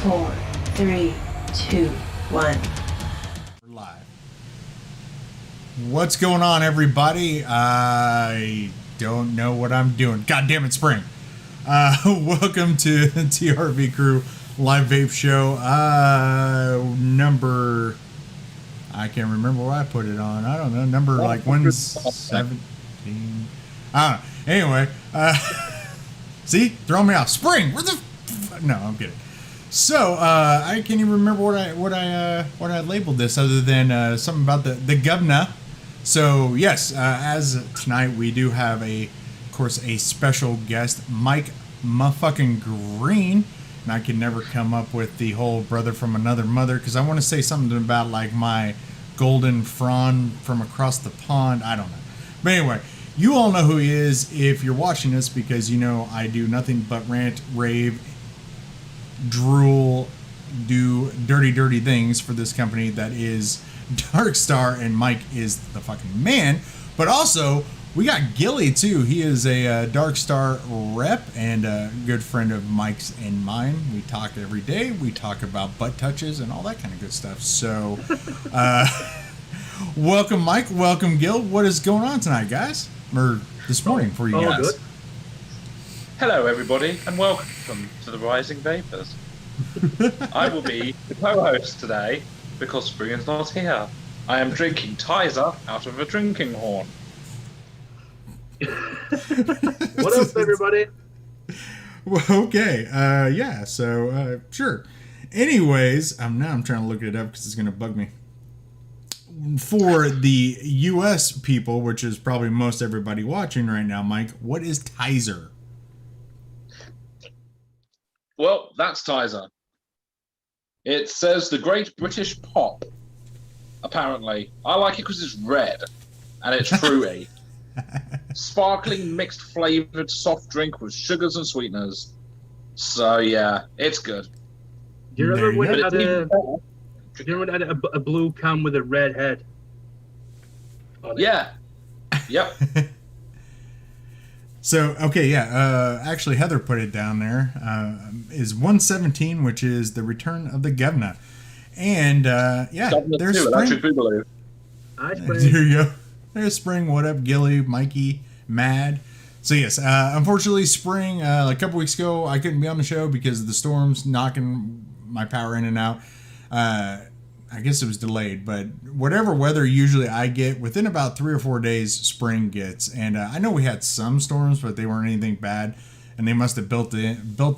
4, 3, 2, 1. We're live. What's going on, everybody? I don't know what I'm doing. God damn it, spring. Welcome to TRV Crew Live Vape Show. Number... I can't remember what I put it on. I don't know. Number like 117. I don't know. Anyway, see? Throw me off. Spring! Where the... No, I'm kidding. So, I can't even remember what I labeled this other than something about the Govnah. So, yes, as tonight we do have of course, a special guest, Mike motherfucking Green. And I can never come up with the whole brother from another mother because I want to say something about like my golden frond from across the pond. I don't know. But anyway, you all know who he is if you're watching this because you know I do nothing but rant, rave, drool, do dirty things for this company that is Darkstar, and Mike is the fucking man. But also, we got Gilly too. He is a Darkstar rep and a good friend of Mike's and mine. We talk every day. We talk about butt touches and all that kind of good stuff. So, welcome Mike, welcome Gil. What is going on tonight, guys? Or this morning for you guys? Good. Hello, everybody, and welcome to the Rising Vapers. I will be the co-host today because Spring's not here. I am drinking Tizer out of a drinking horn. What up, everybody? Well, okay. Yeah. So, sure. Anyways, now I'm trying to look it up because it's gonna bug me. For the U.S. people, which is probably most everybody watching right now, Mike, what is Tizer? Well, that's Tizer. It says the Great British Pop. Apparently, I like it because it's red and it's fruity. Sparkling mixed flavored soft drink with sugars and sweeteners. So yeah, it's good. Do you remember when But it had a blue can with a red head on it? Yeah. Yep. So, okay, yeah, actually Heather put it down there, is 117, which is the return of the Govnah. And, yeah, Govnah there's too, Spring. Electric Boogaloo. Hi, Spring. There you go. There's Spring. What up, Gilly, Mikey, Mad? So, yes, unfortunately, Spring, a couple weeks ago, I couldn't be on the show because of the storms knocking my power in and out. I guess it was delayed, but whatever weather usually I get, within about 3 or 4 days, Spring gets. And I know we had some storms, but they weren't anything bad. And they must have built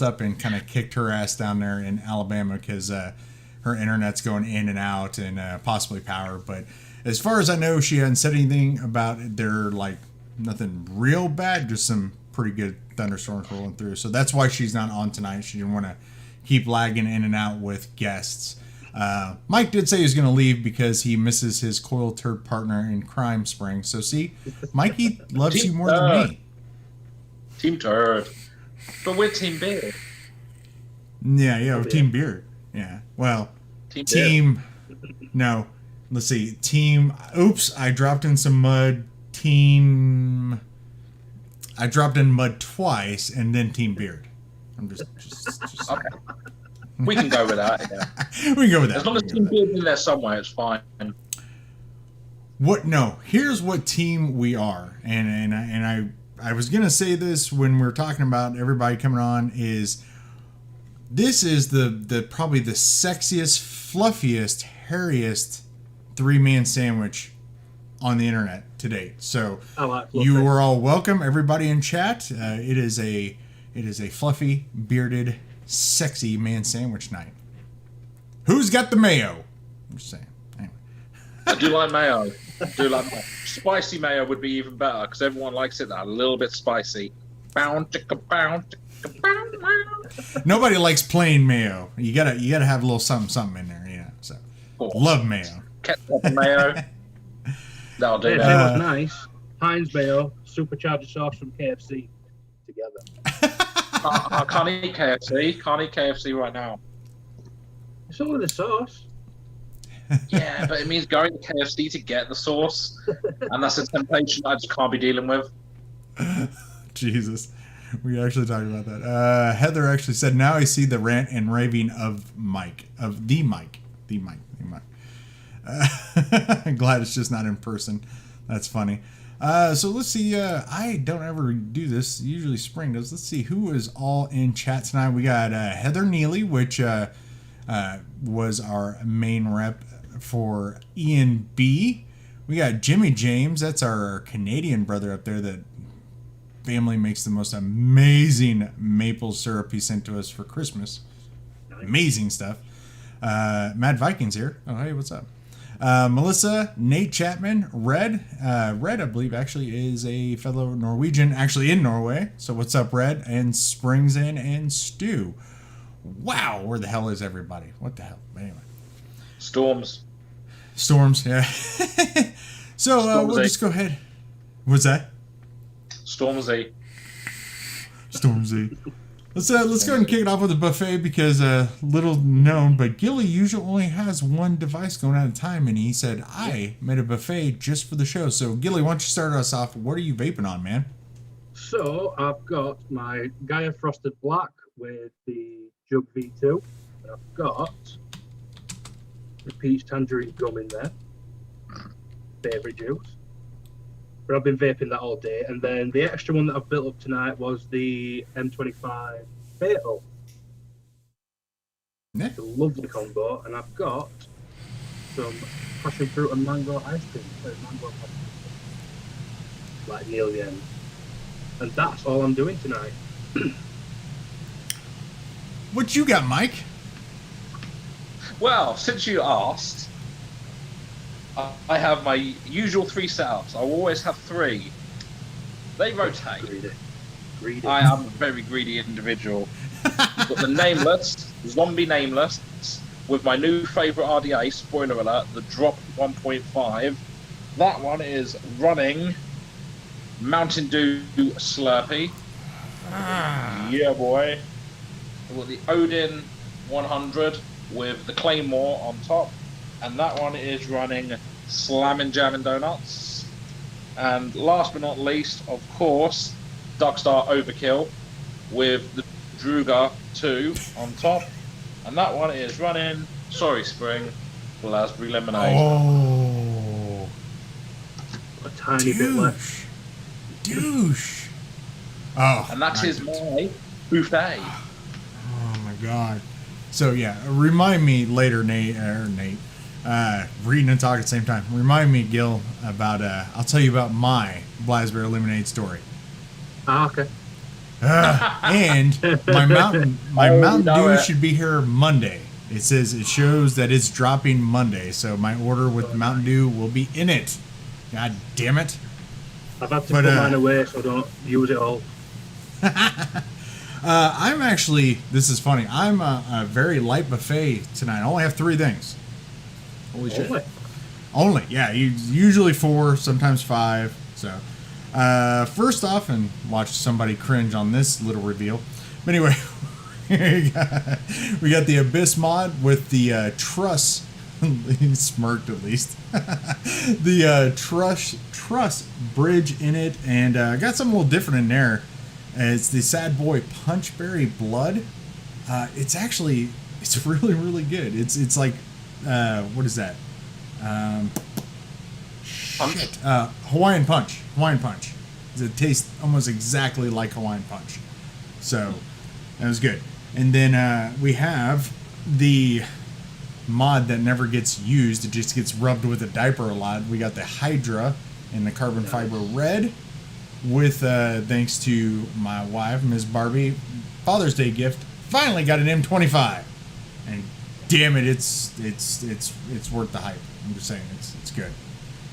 up and kind of kicked her ass down there in Alabama because her internet's going in and out and possibly power. But as far as I know, she hadn't said anything about it. They're like nothing real bad, just some pretty good thunderstorms rolling through. So that's why she's not on tonight. She didn't want to keep lagging in and out with guests. Mike did say he was going to leave because he misses his coil turd partner in crime, Spring. So see, Mikey loves you more than me. Team Turd. But we're Team Beard. Yeah, Team Beard. Yeah. Well, team no. Let's see. Team oops, I dropped in some mud. I dropped in mud twice and then Team Beard. I'm just Okay. We can go with that, yeah. We can go with that. As long as Team Beard's in there somewhere, it's fine. Here's what team we are. And I was gonna say this when we were talking about everybody coming on, this is the probably the sexiest, fluffiest, hairiest 3-man sandwich on the internet to date. So you are all welcome, everybody in chat. It is a fluffy, bearded, sexy man sandwich night. Who's got the mayo? I'm just saying. Anyway. I do like mayo. Spicy mayo would be even better because everyone likes it a little bit spicy. Nobody likes plain mayo. You gotta have a little something in there, you know. So love mayo. Ketchup and mayo. That'll do. That was nice. Heinz mayo, supercharged sauce from KFC together. I can't eat KFC. Can't eat KFC right now. It's all in the sauce. Yeah, but it means going to KFC to get the sauce, and that's a temptation I just can't be dealing with. Jesus. We actually talked about that. Heather actually said, now I see the rant and raving of Mike. Of the Mike. The Mike. I'm glad it's just not in person. That's funny. So let's see. I don't ever do this. Usually Spring does. Let's see who is all in chat tonight. We got Heather Neely, which was our main rep for Ian B. We got Jimmy James. That's our Canadian brother up there that family makes the most amazing maple syrup he sent to us for Christmas. Amazing stuff. Madviking's here. Oh, hey, what's up? Melissa, Nate Chapman, Red. Red, I believe, actually is a fellow Norwegian, actually in Norway. So what's up, Red? And Springs in and Stu. Wow, where the hell is everybody? What the hell? Anyway. Storms, yeah. So we'll just go ahead. What's that? Stormzy. Let's go ahead and kick it off with a buffet because little known, but Gilly usually only has one device going at a time, and he said I made a buffet just for the show. So Gilly, why don't you start us off? What are you vaping on, man? So I've got my Gaia Frosted Black with the Jug V2, and I've got the Peach Tangerine Gum in there. Favourite juice. But I've been vaping that all day, and then the extra one that I've built up tonight was the M25 Fatal. Yeah. It's a lovely combo, and I've got some passion fruit and mango ice cream. Mango ice cream. Like near the end. And that's all I'm doing tonight. What you got, Mike? Well, since you asked, I have my usual 3 setups. I always have 3. They rotate. Greedy. I am a very greedy individual. But the Nameless, Zombie Nameless, with my new favourite RDA, spoiler alert, the Drop 1.5. That one is running Mountain Dew Slurpee. Yeah, boy. I've got the Odin 100 with the Claymore on top. And that one is running Slammin' Jammin' Donuts. And last but not least, of course, Darkstar Overkill with the Druga 2 on top. And that one is running, sorry Spring, Raspberry Lemonade. Oh. A tiny bit left. Douche. Oh. And that is my buffet. Oh my god. So yeah, remind me later, Nate. Reading and talking at the same time. Remind me, Gil, about I'll tell you about my Blasberry Lemonade story. Okay. And my Mountain Dew should be here Monday. It shows that it's dropping Monday, so my order with Mountain Dew will be in it. God damn it! I've had to put mine away so I don't use it all. I'm actually. This is funny. I'm a very light buffet tonight. I only have 3 things. Holy shit! Only, yeah. Usually 4, sometimes 5. So, first off, and watch somebody cringe on this little reveal. But anyway, we got the Abyss mod with the truss. He smirked at least. The truss bridge in it, and got something a little different in there. It's the Sad Boy Punchberry Blood. It's really, really good. It's like, what is that? Punch? Hawaiian Punch. It tastes almost exactly like Hawaiian Punch. So, that was good. And then we have the mod that never gets used. It just gets rubbed with a diaper a lot. We got the Hydra in the carbon fiber red with, thanks to my wife, Ms. Barbie, Father's Day gift, finally got an M25. And damn it, it's worth the hype. I'm just saying, it's good.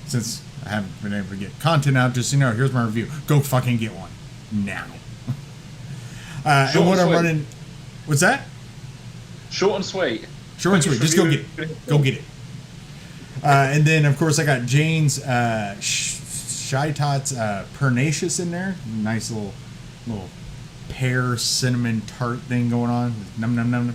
Since I haven't been able to get content out, just so you know, here's my review. Go fucking get one. Now. And what I'm running... What's that? Short and sweet. Short and sweet. Just go get it. Go get it. And then, of course, I got Jane's Shy Tots Pernicious in there. Nice little pear cinnamon tart thing going on. Num num num.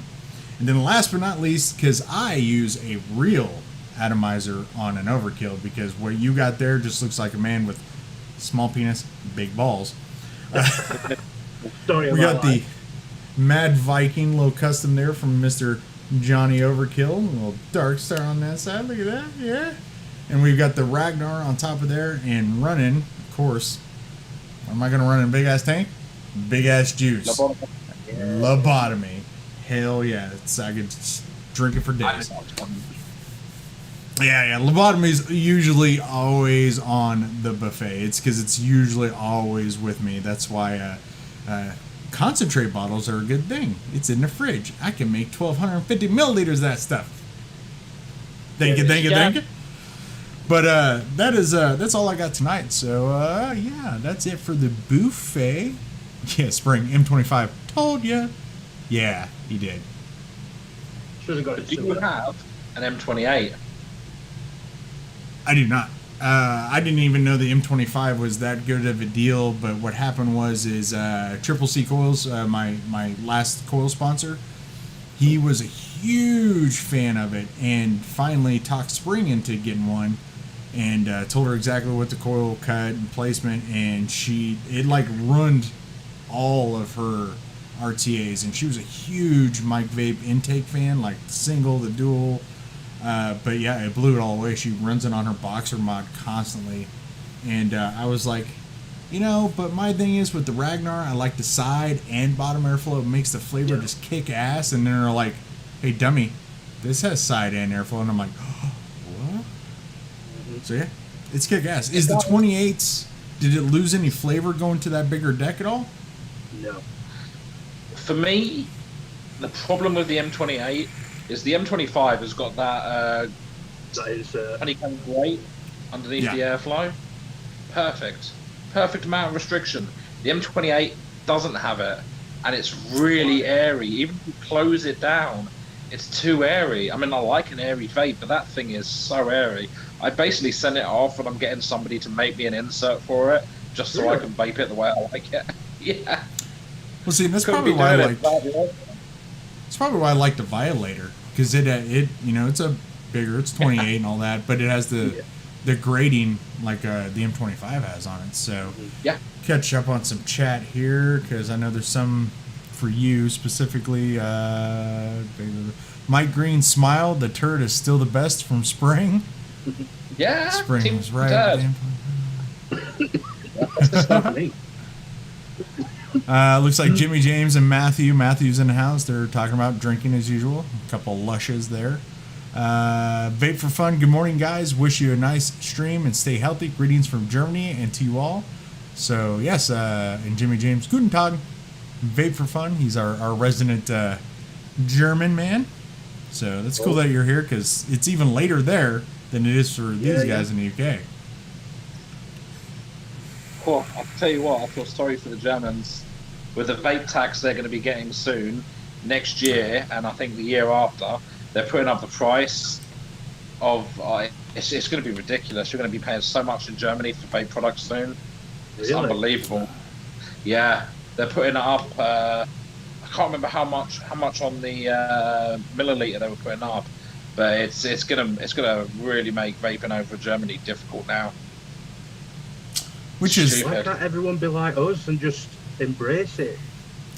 And then last but not least, because I use a real atomizer on an overkill, because what you got there just looks like a man with small penis, big balls. Story of We my got life. the Mad Viking little custom there from Mr. Johnny Overkill. A little dark star on that side. Look at that. Yeah. And we've got the Ragnar on top of there and running, of course. What am I going to run in a big ass tank? Big ass juice. Lobotomy. Hell yeah. I could just drink it for days. Yeah. Lobotomy is usually always on the buffet. It's because it's usually always with me. That's why concentrate bottles are a good thing. It's in the fridge. I can make 1,250 milliliters of that stuff. Thank you. But that's all I got tonight. So yeah, that's it for the buffet. Yeah, Spring M25 told ya. Yeah, he did. Should have got it Do you sooner. have an M28? I do not. I didn't even know the M25 was that good of a deal. But what happened was Triple C Coils, my last coil sponsor, he was a huge fan of it and finally talked Spring into getting one. And told her exactly what the coil cut and placement, and it like ruined all of her RTAs. And she was a huge Mike Vape intake fan, like the single, the dual. But yeah, it blew it all away. She runs it on her boxer mod constantly, and I was like, but my thing is with the Ragnar, I like the side and bottom airflow. It makes the flavor just kick ass. And then they're like, "Hey, dummy, this has side and airflow," and I'm like, "What?" So yeah, it's kick ass. Is the 28s? Did it lose any flavor going to that bigger deck at all? No. For me, the problem with the M28 is the M25 has got that That is honeycomb grate underneath the airflow. Perfect amount of restriction. The M28 doesn't have it, and it's really airy. Even if you close it down, it's too airy. I mean, I like an airy vape, but that thing is so airy. I basically send it off when I'm getting somebody to make me an insert for it, just so I can vape it the way I like it. Yeah. Well, see, that's probably why I like the Violator, because it's a bigger, it's 28 and all that, but it has the grading like the M25 has on it. So yeah, catch up on some chat here because I know there's some for you specifically. Mike Green smiled. The turd is still the best from Spring. Yeah, Spring was right. that's not me. Looks like Jimmy James and Matthew's in the house. They're talking about drinking as usual. A couple lushes there. Vape for fun. Good morning, guys. Wish you a nice stream and stay healthy. Greetings from Germany and to you all. So yes, and Jimmy James, guten Tag. Vape for fun. He's our resident German man. So that's cool that you're here because it's even later there than it is for these guys in the UK. Well, I'll tell you what, I feel sorry for the Germans. With the vape tax they're going to be getting soon, next year, and I think the year after, they're putting up the price of... it's going to be ridiculous. You're going to be paying so much in Germany for vape products soon. It's unbelievable. Yeah, they're putting it up... I can't remember how much on the milliliter they were putting up, but it's gonna really make vaping over Germany difficult now. Which is why can't everyone be like us and just embrace it?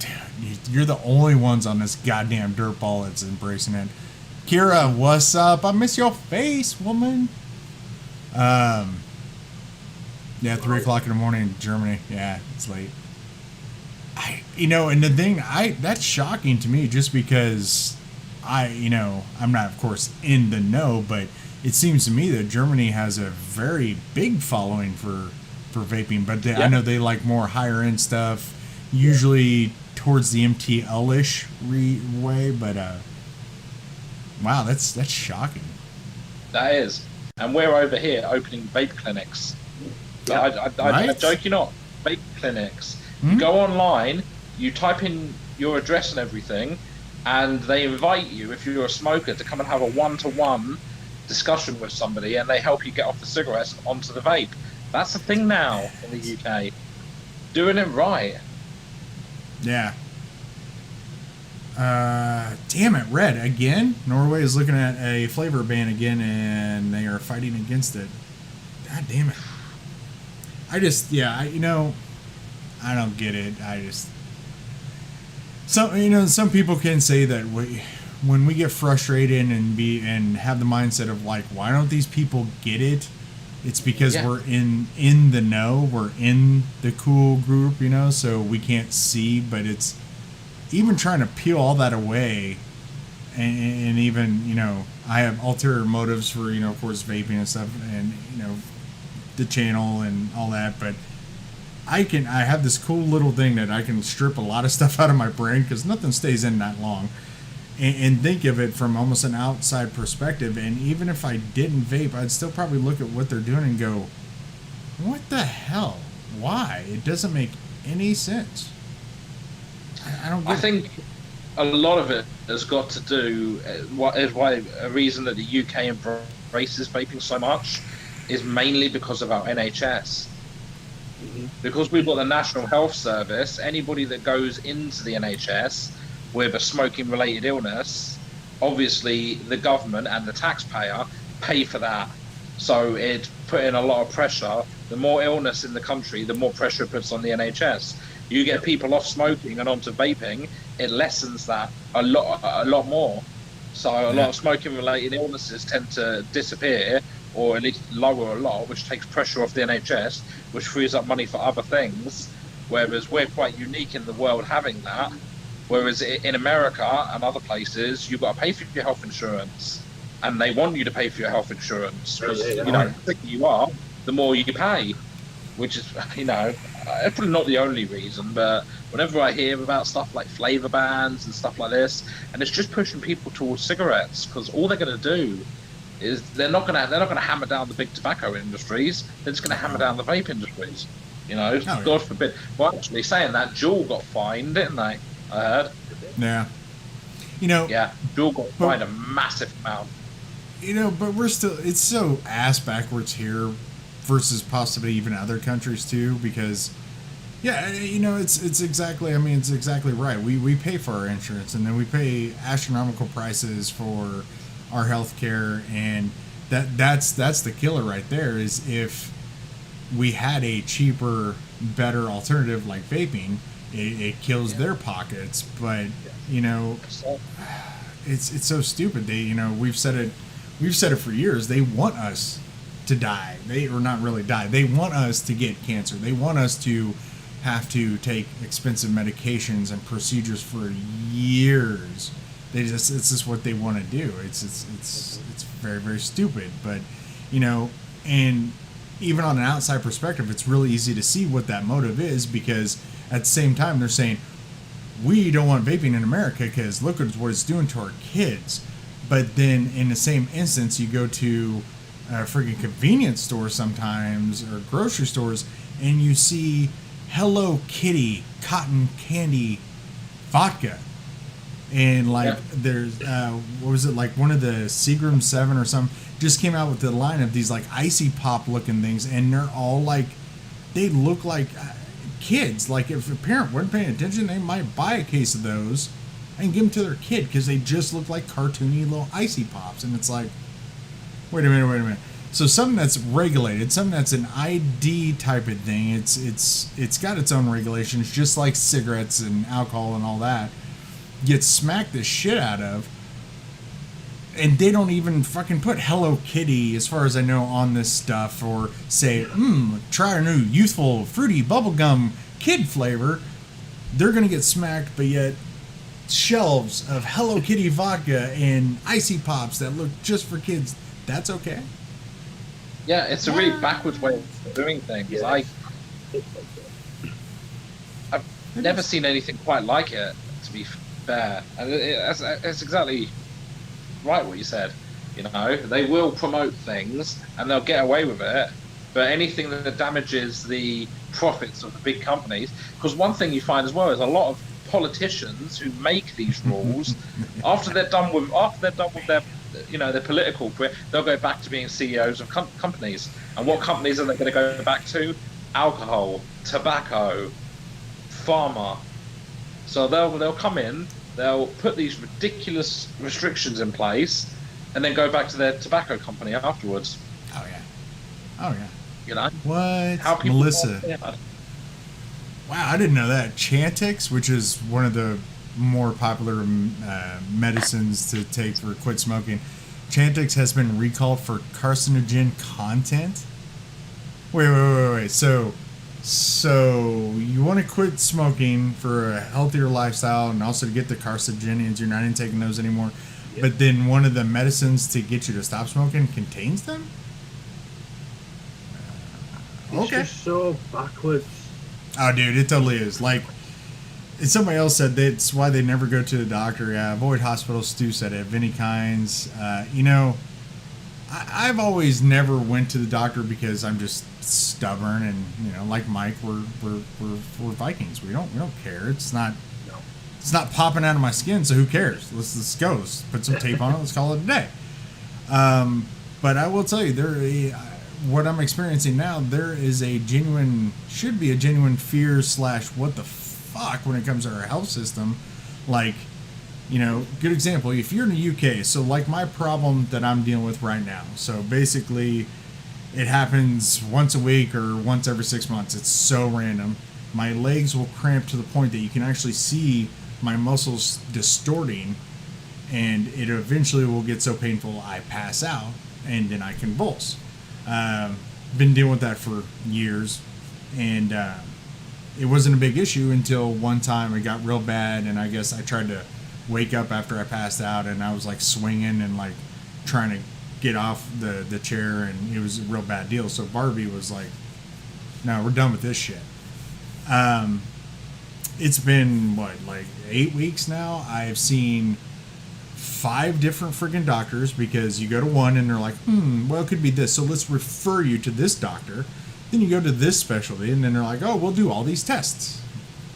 Dude, you're the only ones on this goddamn dirtball that's embracing it. Kira, what's up? I miss your face, woman. Yeah, 3 o'clock in the morning in Germany. Yeah, it's late. And the thing, that's shocking to me just because I'm not, of course, in the know, but it seems to me that Germany has a very big following for vaping, but I know they like more higher end stuff, usually towards the MTL-ish way, but wow, that's shocking. That is. And we're over here opening vape clinics. I joke you not, vape clinics. You go online, you type in your address and everything, and they invite you, if you're a smoker, to come and have a one-to-one discussion with somebody, and they help you get off the cigarettes onto the vape. That's a thing now in the UK. Doing it right. Yeah. Damn it, red again. Norway is looking at a flavor ban again, and they are fighting against it. God damn it. I don't get it. some people can say that when we get frustrated and have the mindset of like, why don't these people get it? It's because we're in the know, we're in the cool group, so we can't see. But it's even trying to peel all that away, and even I have ulterior motives for of course vaping and stuff, and the channel and all that, but I have this cool little thing that I can strip a lot of stuff out of my brain because nothing stays in that long, and think of it from almost an outside perspective. And even if I didn't vape, I'd still probably look at what they're doing and go, what the hell? Why? It doesn't make any sense. I don't get I think a lot of it has got to do, a reason that the UK embraces vaping so much is mainly because of our NHS. Because we've got the National Health Service, anybody that goes into the NHS with a smoking related illness, obviously the government and the taxpayer pay for that. So it put in a lot of pressure. The more illness in the country, the more pressure it puts on the NHS. You get people off smoking and onto vaping, it lessens that a lot more. So a lot of smoking related illnesses tend to disappear, or at least lower a lot, which takes pressure off the NHS, which frees up money for other things. Whereas we're quite unique in the world having that. Whereas in America and other places, you've got to pay for your health insurance, and they want you to pay for your health insurance because the sicker you are, the more you pay. Which is, probably not the only reason, but whenever I hear about stuff like flavor bans and stuff like this, and it's just pushing people towards cigarettes, because all they're going to do is they're not going to hammer down the big tobacco industries. They're just going to hammer down the vape industries. God forbid. Well, actually, saying that, Juul got fined, didn't they? I heard. Yeah. Juul got fined a massive amount. But we're still, it's so ass backwards here versus possibly even other countries too, because it's exactly right. We pay for our insurance, and then we pay astronomical prices for our health care, and that's the killer right there. Is if we had a cheaper, better alternative like vaping, it kills their pockets. But it's so stupid. We've said it for years. They want us to die. Or not really die. They want us to get cancer. They want us to have to take expensive medications and procedures for years. It's just what they want to do. It's very, very stupid. But and even on an outside perspective, it's really easy to see what that motive is, because at the same time they're saying we don't want vaping in America because look at what it's doing to our kids. But then in the same instance, you go to a freaking convenience store sometimes, or grocery stores, and you see Hello Kitty cotton candy vodka, and there's what was it, like one of the Seagram 7 or something just came out with the line of these like icy pop looking things, and they're all like, they look like kids. Like if a parent wasn't paying attention, they might buy a case of those and give them to their kid because they just look like cartoony little icy pops. And it's like, wait a minute. So something that's regulated, something that's an ID type of thing, it's got its own regulations, just like cigarettes and alcohol and all that, gets smacked the shit out of. And they don't even fucking put Hello Kitty, as far as I know, on this stuff, or say, try our new youthful fruity bubblegum kid flavor. They're gonna get smacked, but yet shelves of Hello Kitty vodka and icy pops that look just for kids, that's okay? Yeah, it's a really backwards way of doing things. Yeah. I've never seen anything quite like it, to be fair. And it's exactly right what you said. They will promote things and they'll get away with it, but anything that damages the profits of the big companies, because one thing you find as well is a lot of politicians who make these rules, after they're done with their their political career, they'll go back to being CEOs of companies. And what companies are they going to go back to? Alcohol, tobacco, pharma. So they'll come in, they'll put these ridiculous restrictions in place, and then go back to their tobacco company afterwards. Oh yeah. What? How people Melissa? Wow, I didn't know that. Chantix, which is one of the more popular medicines to take for quit smoking, Chantix has been recalled for carcinogen content. Wait. So you want to quit smoking for a healthier lifestyle and also to get the carcinogens. You're not taking those anymore. Yep. But then one of the medicines to get you to stop smoking contains them? It's just so backwards. Oh, dude, it totally is. Like, and somebody else said that's why they never go to the doctor. Yeah, avoid hospitals. Stu said it of any kinds. I've always never went to the doctor because I'm just stubborn, and like Mike, we're Vikings. We don't care. It's not popping out of my skin. So who cares? Let's go. Let's put some tape on it. Let's call it a day. But I will tell you, what I'm experiencing now, there is should be a genuine fear / what the fuck when it comes to our health system. Like, good example, if you're in the UK, so like my problem that I'm dealing with right now, so basically it happens once a week or once every 6 months. It's so random. My legs will cramp to the point that you can actually see my muscles distorting, and it eventually will get so painful I pass out and then I convulse. Been dealing with that for years, and it wasn't a big issue until one time it got real bad, and I guess I tried to wake up after I passed out, and I was like swinging and like trying to get off the chair, and it was a real bad deal. So Barbie was like, no, we're done with this shit. It's been like 8 weeks now. I've seen 5 different freaking doctors, because you go to one and they're like, well, it could be this, so let's refer you to this doctor. Then you go to this specialty, and then they're like, oh, we'll do all these tests.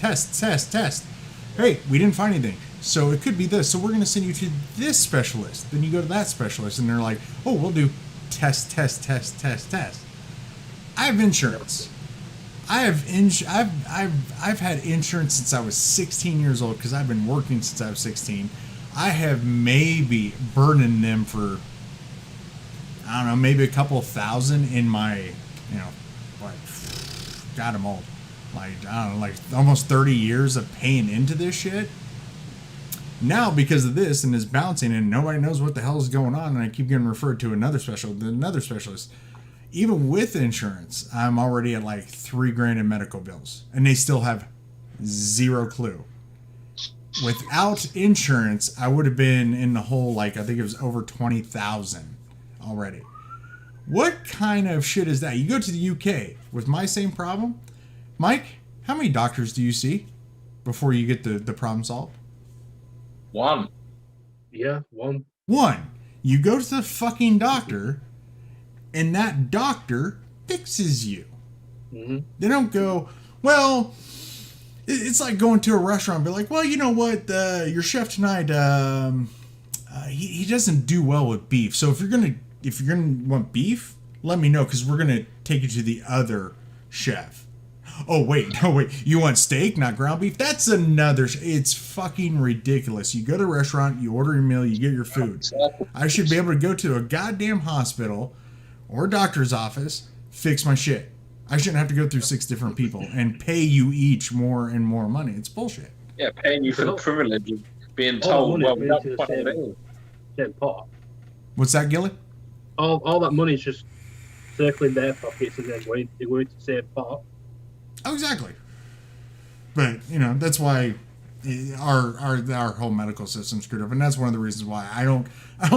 Hey, we didn't find anything, so it could be this, so we're going to send you to this specialist. Then you go to that specialist, and they're like, oh, we'll do test. I have insurance. I've had insurance since I was 16 years old, because I've been working since I was 16. I have maybe burdened them for, I don't know, maybe a couple thousand in my, God, I'm old. Like, I don't know, like almost 30 years of paying into this shit. Now, because of this and this bouncing, and nobody knows what the hell is going on, and I keep getting referred to another specialist. Even with insurance, I'm already at like $3,000 in medical bills, and they still have zero clue. Without insurance, I would have been in the hole, like, I think it was over 20,000 already. What kind of shit is that? You go to the UK with my same problem. Mike, how many doctors do you see before you get the problem solved? 1. Yeah, 1. 1. You go to the fucking doctor, and that doctor fixes you. Mm-hmm. They don't go, well, it's like going to a restaurant and be like, well, you know what, your chef tonight, he doesn't do well with beef. So if you're gonna want beef, let me know, because we're gonna take you to the other chef. Oh wait, you want steak, not ground beef? That's another. It's fucking ridiculous. You go to a restaurant, you order your meal, you get your food. I should be able to go to a goddamn hospital or a doctor's office, fix my shit. I shouldn't have to go through 6 different people and pay you each more and more money. It's bullshit. Yeah, paying you for the privilege of being told, well, we don't same pot. What's that, Gilly? All that money's just circling their pockets, and then going to the same pot. Oh, exactly. But, that's why our whole medical system's screwed up, and that's one of the reasons why I don't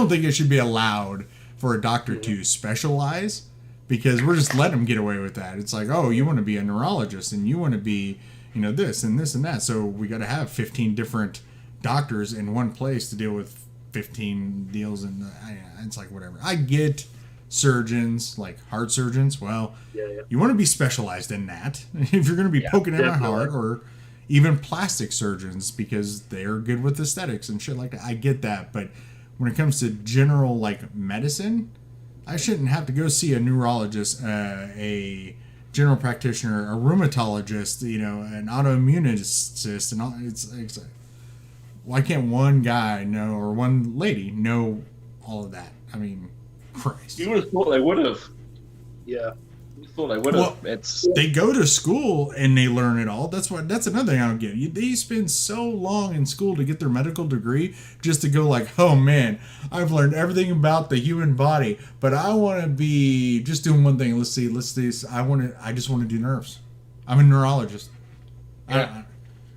think it should be allowed for a doctor to specialize, because we're just letting them get away with that. It's like, oh, you want to be a neurologist, and you want to be, this and this and that, so we got to have 15 different doctors in one place to deal with 15 deals, and it's like, whatever. I get surgeons, like heart surgeons. Well, you want to be specialized in that if you're going to be poking at my heart, or even plastic surgeons, because they're good with aesthetics and shit like that. I get that, but when it comes to general like medicine, I shouldn't have to go see a neurologist, a general practitioner, a rheumatologist, an autoimmunist, and all. It's like, why can't one guy know, or one lady know all of that? I mean, Christ. You would have thought they would have. Yeah. You thought they would have. Well, they go to school and they learn it all. That's another thing I don't get. They spend so long in school to get their medical degree just to go like, oh man, I've learned everything about the human body, but I want to be just doing one thing. Let's see. I just want to do nerves. I'm a neurologist. Yeah.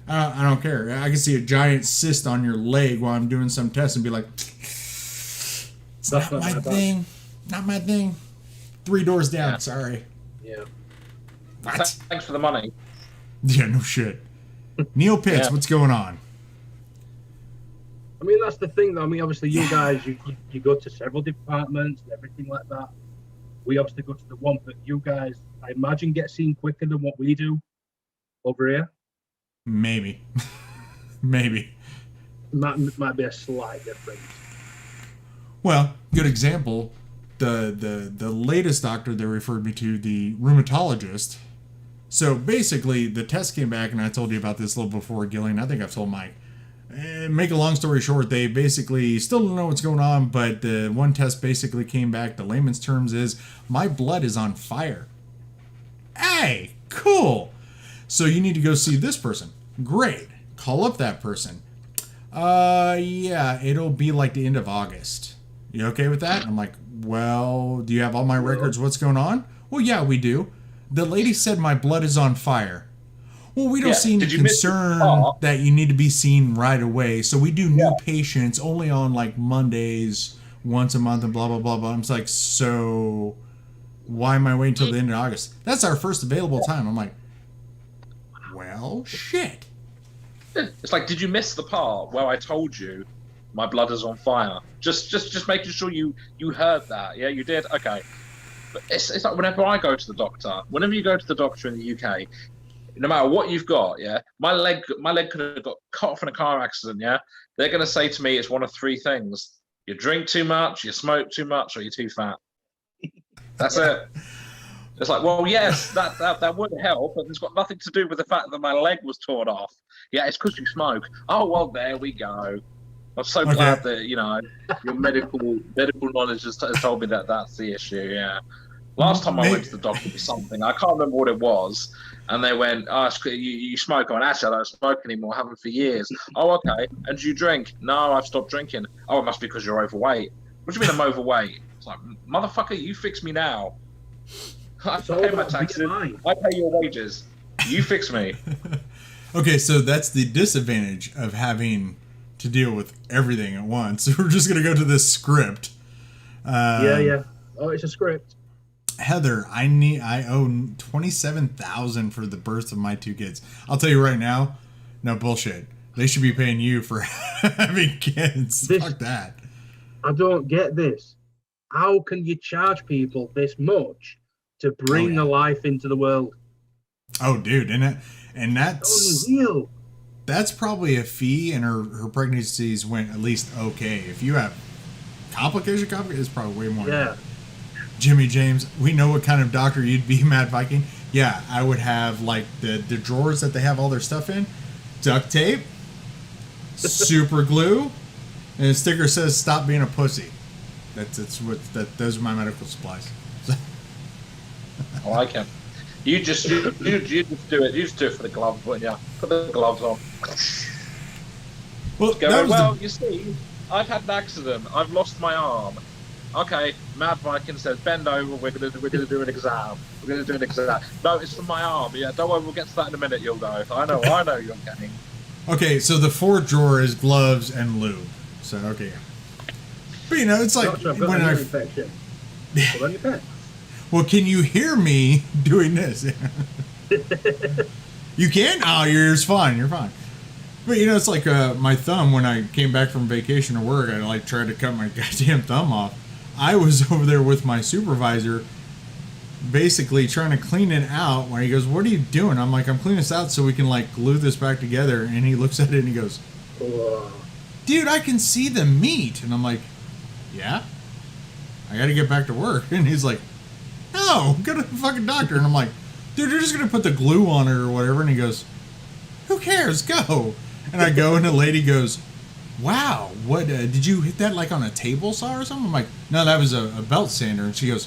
I don't care. I can see a giant cyst on your leg while I'm doing some test and be like, it's not my thing. Not my thing. 3 doors down. Yeah. Sorry. Yeah. What? Thanks for the money. Yeah, no shit. Neil Pitts, what's going on? I mean, that's the thing, though. I mean, obviously, you guys, you go to several departments and everything like that. We obviously go to the one, but you guys, I imagine, get seen quicker than what we do over here. Maybe. Maybe. Might be a slight difference. Well, good example. The latest doctor they referred me to, the rheumatologist. So basically, the test came back, and I told you about this a little before, Gillian. I think I've told Mike. Make a long story short, they basically still don't know what's going on, but the one test basically came back. The layman's terms is, my blood is on fire. Hey, cool. So you need to go see this person. Great. Call up that person. Yeah, it'll be like the end of August. You okay with that? And I'm like, well, do you have all my records? What's going on? Well, yeah, we do. The lady said my blood is on fire. Well, we don't see any concern that you need to be seen right away. So we do new patients only on like Mondays, once a month, and blah, blah, blah, blah. I'm just like, so why am I waiting until the end of August? That's our first available time. I'm like, well, shit. It's like, did you miss the part where I told you my blood is on fire? Just making sure you heard that. Yeah, you did? Okay. But it's like whenever I go to the doctor, whenever you go to the doctor in the UK, no matter what you've got, yeah, my leg could have got cut off in a car accident, yeah? They're going to say to me it's one of 3 things. You drink too much, you smoke too much, or you're too fat. That's it. It's like, well, yes, that would help, but it's got nothing to do with the fact that my leg was torn off. Yeah, it's because you smoke. Oh, well, there we go. I'm so glad that, you know, your medical knowledge has told me that that's the issue, yeah. Last time I went to the doctor for something, I can't remember what it was, and they went, oh, you smoke. I went, actually, I don't smoke anymore. I haven't for years. Oh, okay. And do you drink? No, I've stopped drinking. Oh, it must be because you're overweight. What do you mean I'm overweight? It's like, motherfucker, you fix me now. I pay my taxes. I pay your wages. You fix me. Okay, so that's the disadvantage of having to deal with everything at once. We're just going to go to this script. Yeah. Oh, it's a script. Heather, I owe $27,000 for the birth of my 2 kids. I'll tell you right now, no bullshit. They should be paying you for having kids. Fuck that. I don't get this. How can you charge people this much to bring a life into the world? Oh, dude, and that's unreal. That's probably a fee, and her pregnancies went at least okay. If you have complications, it's probably way more. Yeah. Jimmy James, we know what kind of doctor you'd be, Mad Viking. Yeah, I would have like the drawers that they have all their stuff in, duct tape, super glue, and a sticker says "Stop being a pussy." Those are my medical supplies. I like him. You just do it. You just do it for the gloves, wouldn't you? Put the gloves on. Well, you see, I've had an accident. I've lost my arm. Okay, Mad Viking says, bend over. We're gonna do an exam. We're gonna do an exam. No, it's for my arm. Yeah, don't worry. We'll get to that in a minute. You'll go. I know you're getting. Okay, so the 4th drawer is gloves and lube. So okay, but you know it's like when I. Infection. Well, can you hear me doing this? You can? Oh, you're fine. You're fine. But you know, it's like my thumb when I came back from vacation or work. I like tried to cut my goddamn thumb off. I was over there with my supervisor, basically trying to clean it out. When he goes, "What are you doing?" I'm like, "I'm cleaning this out so we can like glue this back together." And he looks at it and he goes, "Dude, I can see the meat." And I'm like, "Yeah, I got to get back to work." And he's like, "No, go to the fucking doctor." And I'm like, "Dude, you're just gonna put the glue on it or whatever." And he goes, "Who cares? Go." And I go, and the lady goes, "Wow, what did you hit that like on a table saw or something?" I'm like, "No, that was a belt sander." And she goes,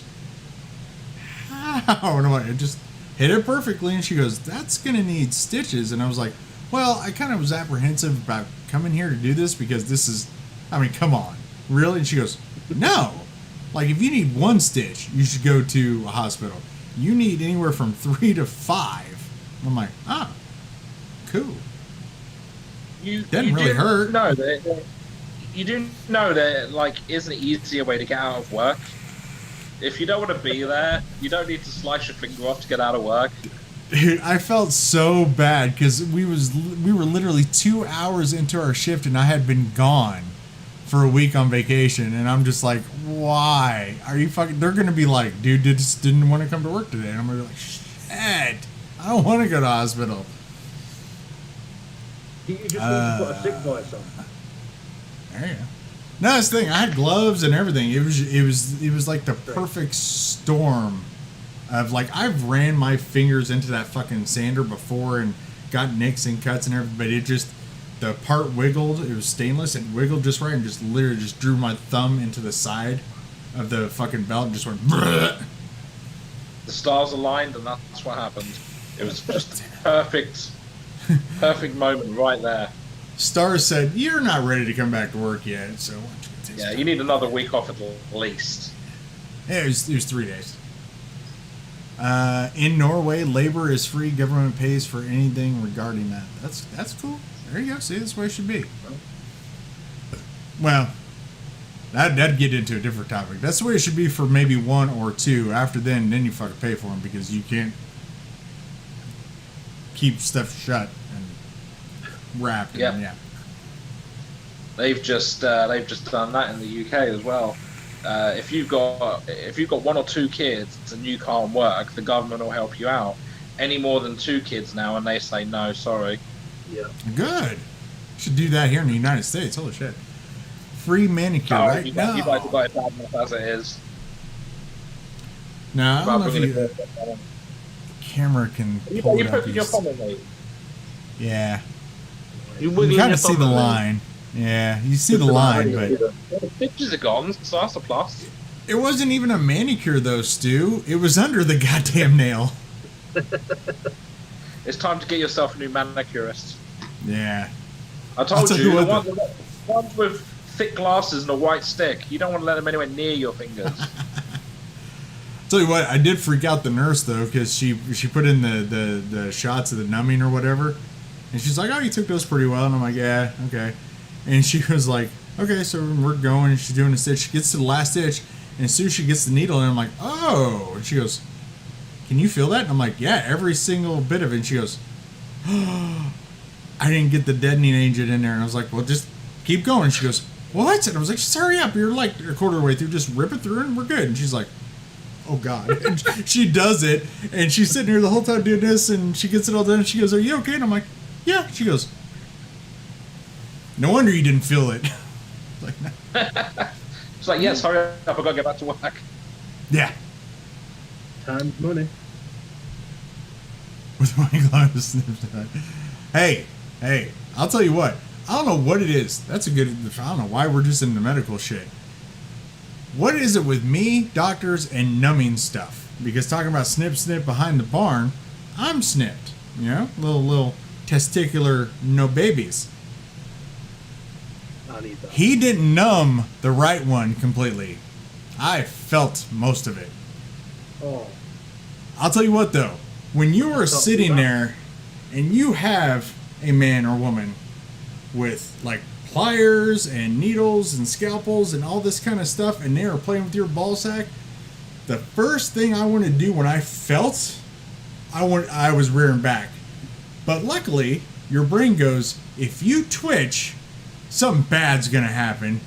"How And I'm like, I just hit it perfectly. And she goes, that's going to need stitches. And I was like, well, I kind of was apprehensive about coming here to do this because this is, I mean, come on. Really? And she goes, no. Like, if you need one stitch, you should go to a hospital. You need anywhere from 3 to 5. I'm like, oh, cool. Doesn't really hurt. No, you do know that, like, isn't an easier way to get out of work. If you don't want to be there, you don't need to slice your finger off to get out of work. Dude, I felt so bad because we were literally 2 hours into our shift and I had been gone for a week on vacation, and I'm just like, why? Are you fucking? They're gonna be like, dude, just didn't want to come to work today, and I'm gonna be like, shit, I don't want to go to hospital. You just need to put a sick voice on. There you go. No, that's the thing. I had gloves and everything. It was like the perfect storm of, like, I've ran my fingers into that fucking sander before and got nicks and cuts and everything, but it just, the part wiggled. It was stainless. It wiggled just right and just literally just drew my thumb into the side of the fucking belt and just went. Bleh. The stars aligned, and that's what happened. It was just perfect moment right there. Stars said, "You're not ready to come back to work yet, so why don't you take Yeah, you need another week off at least." Yeah, it was 3 days. In Norway, labor is free. Government pays for anything regarding that. That's cool. There you go. See, that's the way it should be. Well, that'd get into a different topic. That's the way it should be for maybe 1 or 2. After then you fucking pay for them because you can't keep stuff shut and wrapped. Yeah. And, yeah. They've just done that in the UK as well. If you've got 1 or 2 kids and you can't work, the government will help you out. Any more than 2 kids now, and they say no, sorry. Yeah. Good. Should do that here in the United States. Holy shit. Free manicure, right? You guys have got it bad enough as it is. No, I don't know if you... camera can pull it up. Your phone in, mate. Yeah. You kind of see the line. Yeah, you see the line, but... The pictures are gone, so that's a plus. It wasn't even a manicure, though, Stu. It was under the goddamn nail. It's time to get yourself a new manicurist. Yeah. I told you, the ones with thick glasses and a white stick, you don't want to let them anywhere near your fingers. Tell you what, I did freak out the nurse, though, because she put in the shots of the numbing or whatever, and she's like, oh, you took those pretty well, and I'm like, yeah, okay. And she was like, okay, so we're going, and she's doing a stitch. She gets to the last stitch, and as soon as she gets the needle, and I'm like, oh, and she goes, can you feel that? And I'm like, yeah, every single bit of it. And she goes, oh, I didn't get the deadening agent in there. And I was like, well, just keep going. And she goes, what? And I was like, just hurry up. You're like a quarter of the way through. Just rip it through and we're good. And she's like, oh, God. And she does it. And she's sitting here the whole time doing this. And she gets it all done. And she goes, are you okay? And I'm like, yeah. She goes, no wonder you didn't feel it. Like, no. It's like, yes, hurry up. I've got to get back to work. Yeah. Time's money. With my gloves. Hey, I'll tell you what. I don't know what it is. That's a good... I don't know why we're just into medical shit. What is it with me, doctors, and numbing stuff? Because talking about snip behind the barn, I'm snipped. You know? Little testicular no babies. I need that. He didn't numb the right one completely. I felt most of it. Oh. I'll tell you what, though. When you are sitting there and you have a man or woman with, like, pliers and needles and scalpels and all this kind of stuff, and they are playing with your ball sack, the first thing I want to do when I felt, I was rearing back. But luckily, your brain goes, if you twitch, something bad's going to happen.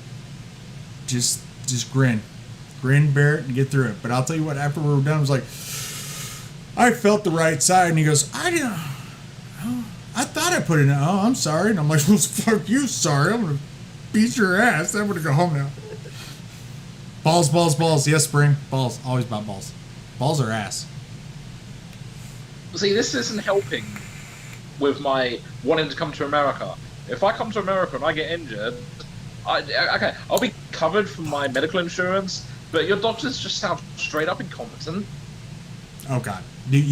Just grin. Grin, bear it, and get through it. But I'll tell you what, after we were done, I was like, I felt the right side. And he goes, I thought I put it in. Oh, I'm sorry. And I'm like, well, fuck you, sorry. I'm going to beat your ass. I'm going to go home now. Balls. Yes, Spring. Balls. Always about balls. Balls are ass. See, this isn't helping with my wanting to come to America. If I come to America and I get injured, I'll be covered from my medical insurance, but your doctors just sound straight up incompetent. Oh God, dude,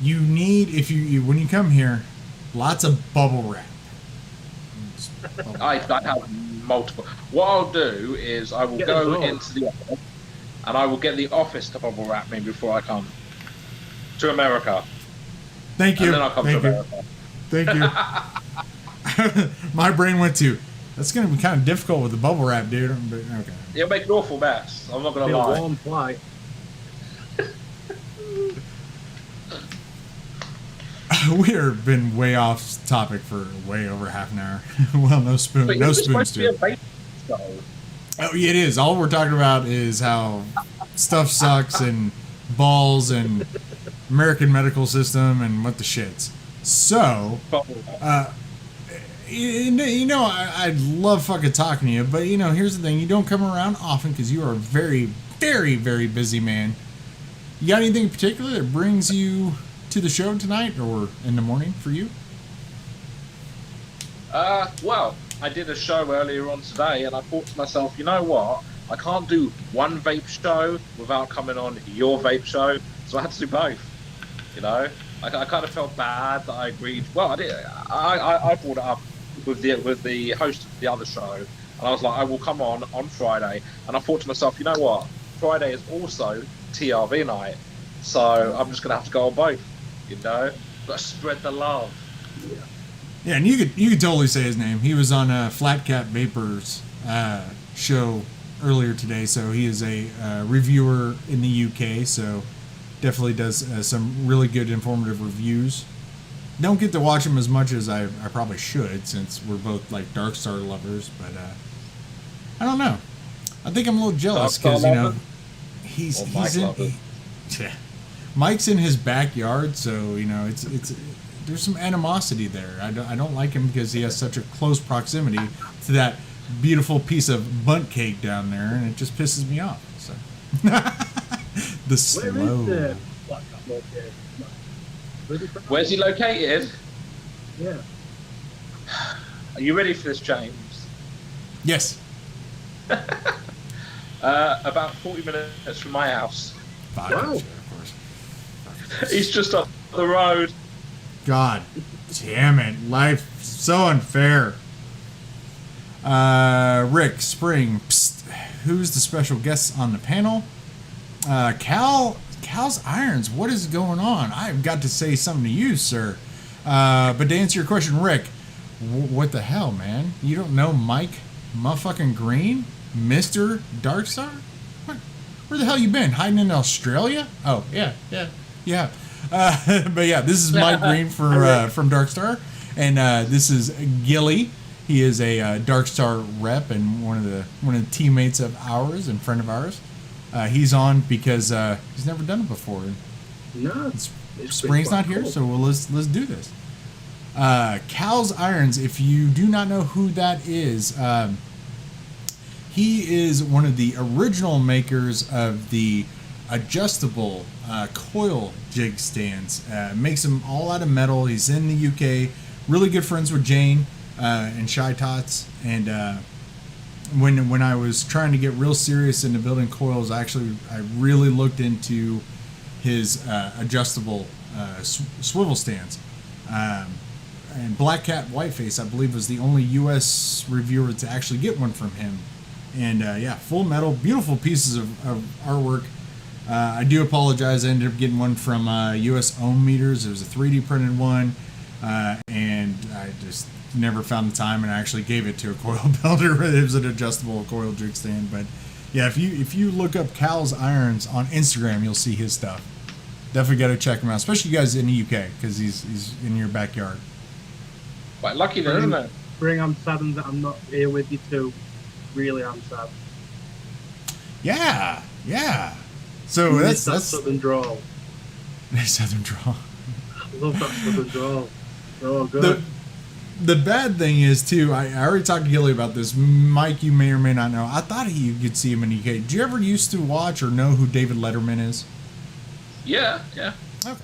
you need if you when you come here, lots of bubble wrap. I have multiple. What I'll do is I will Get go those. into the office and I will get the office to bubble wrap me before I come to America. Thank you. And then I'll come to America. Thank you. My brain went to. That's gonna be kind of difficult with the bubble wrap, dude. But, okay. It'll make an awful mess. I'm not gonna Be a lie. warm flight. We have been way off topic for way over half an hour. Well, no spoon, But no it's spoons supposed to be a too. vape show. Oh, yeah, it is. All we're talking about is how stuff sucks and balls and American medical system and what the shits. So, you know, I love fucking talking to you, but you know, here's the thing: you don't come around often because you are a very, very, very busy man. You got anything in particular that brings you to the show tonight or in the morning for you? Well, I did a show earlier on today, and I thought to myself, you know what? I can't do one vape show without coming on your vape show, so I had to do both. You know, I kind of felt bad that I agreed. Well, I did. I brought it up with the host of the other show, and I was like, I will come on Friday, and I thought to myself, you know what? Friday is also TRV night, so I'm just gonna have to go on both. You know, got to spread the love. Yeah, and you could totally say his name. He was on Flat Cap Vapers show earlier today, so he is a reviewer in the UK. So definitely does some really good informative reviews. Don't get to watch him as much as I probably should, since we're both like Dark Star lovers. But I don't know. I think I'm a little jealous because you know he's yeah. Mike's in his backyard, so you know it's there's some animosity there. I don't like him because he has such a close proximity to that beautiful piece of bunt cake down there, and it just pisses me off. So the slow. Where is the Black Cat located? Where's he located? Yeah. Are you ready for this, James? Yes. About 40 minutes from my house. Fine, Wow. of course. He's just up the road. God damn it. Life's so unfair. Rick, Spring, psst, who's the special guest on the panel? Cal's Irons, what is going on? I've got to say something to you, sir. But to answer your question, Rick, what the hell, man? You don't know Mike motherfucking Green? Mr. Darkstar? Where the hell you been? Hiding in Australia? Oh, yeah. But yeah, this is Mike Green from Darkstar, and this is Gilly. He is a Darkstar rep and one of the teammates of ours and friend of ours. He's on because he's never done it before. No. Spring's not here, so let's do this. Cal's Irons. If you do not know who that is, he is one of the original makers of the adjustable coil jig stands. Makes them all out of metal. He's in the UK. Really good friends with Jane and Shy Tots. And when I was trying to get real serious into building coils, I really looked into his adjustable swivel stands. And Black Cat Whiteface, I believe, was the only U.S. reviewer to actually get one from him. And yeah, full metal, beautiful pieces of artwork. I do apologize. I ended up getting one from U.S. Ohm Meters. It was a 3D printed one, and I just never found the time, and I actually gave it to a coil builder. It was an adjustable coil jig stand. But yeah, if you look up Cal's Irons on Instagram, you'll see his stuff. Definitely got to check him out, especially you guys in the UK, because he's in your backyard. Quite lucky then, isn't it? Spring, I'm saddened that I'm not here with you too. Really, I'm sad. Yeah. So that's Southern drawl. Southern drawl. I love that Southern drawl. Oh, good. The bad thing is too. I already talked to Gilly about this. Mike, you may or may not know. I thought you could see him in the UK. Did you ever used to watch or know who David Letterman is? Yeah. Okay.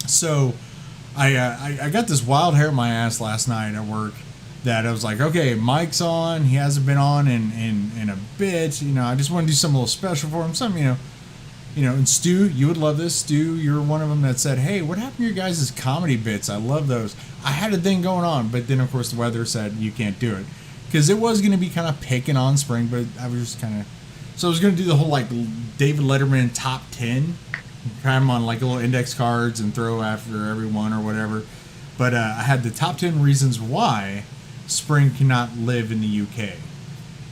So, I got this wild hair in my ass last night at work that I was like, okay, Mike's on. He hasn't been on in a bit. You know, I just want to do something a little special for him. Something, you know, and Stu, you would love this. Stu, you're one of them that said, hey, what happened to your guys' comedy bits? I love those. I had a thing going on, but then, of course, the weather said you can't do it. Because it was going to be kind of picking on Spring, but I was just kind of... So I was going to do the whole, like, David Letterman top 10. Try them on, like, little index cards and throw after everyone or whatever. But I had the top 10 reasons why Spring cannot live in the UK.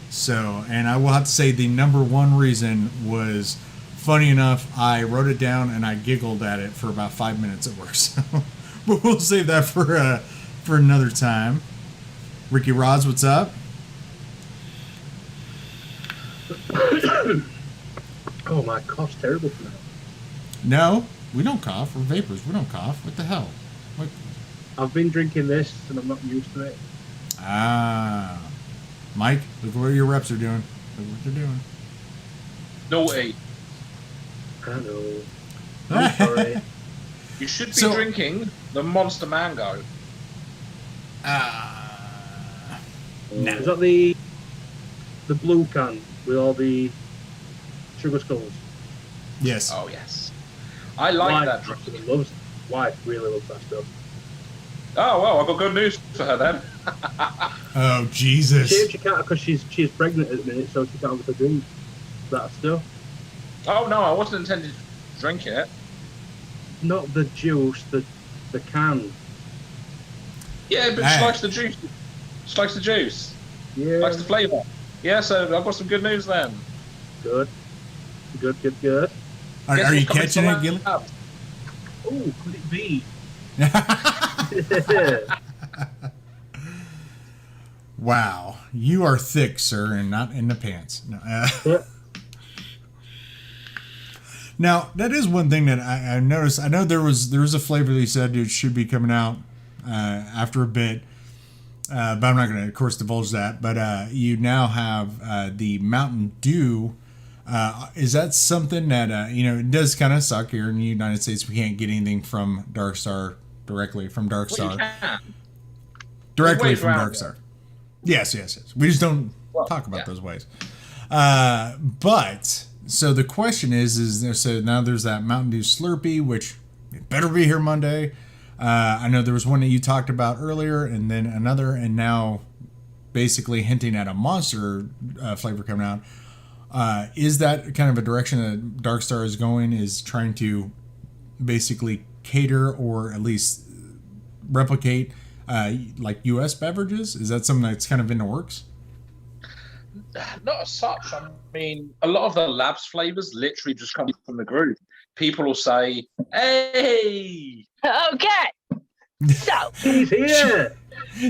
So, and I will have to say the number one reason was, funny enough, I wrote it down and I giggled at it for about 5 minutes at work. So, but we'll save that for another time. Ricky Rods, what's up? Oh, my cough's terrible now. No, we don't cough. We're vapors. We don't cough. What the hell? What? I've been drinking this and I'm not used to it. Ah. Mike, look what your reps are doing. Look what they're doing. Naughty. I know. I'm sorry. You should be drinking the Monster Mango. No. Is that the blue can with all the sugar skulls? Yes. Oh, yes. I like that drink. Wife really loves that stuff. Oh, well, I've got good news for her then. Oh, Jesus. She can't, because she's pregnant at the minute, so she can't have to drink that stuff. Oh, no, I wasn't intending to drink it. Not the juice, the can. Yeah, but she likes the juice. She likes the juice. Yeah. Likes the flavour. Yeah, so I've got some good news then. Good. Good. Are you catching it, Gilly? Oh, could it be? Wow. You are thick, sir, and not in the pants. No, Now, that is one thing that I noticed. I know there was a flavor they said it should be coming out after a bit. But I'm not going to, of course, divulge that. But you now have the Mountain Dew. Is that something that, it does kind of suck here in the United States. We can't get anything from Darkstar directly from Darkstar. Well, directly from Darkstar. Yes. We just don't talk about those ways. But, so the question is so now there's that Mountain Dew Slurpee, which it better be here Monday. I know there was one that you talked about earlier, and then another, and now basically hinting at a Monster flavor coming out. Is that kind of a direction that Darkstar is going, is trying to basically cater or at least replicate like U.S. beverages? Is that something that's kind of in the works? Not as such. I mean, a lot of the labs flavors literally just come from the groove. People will say, hey! Okay. So. She's here!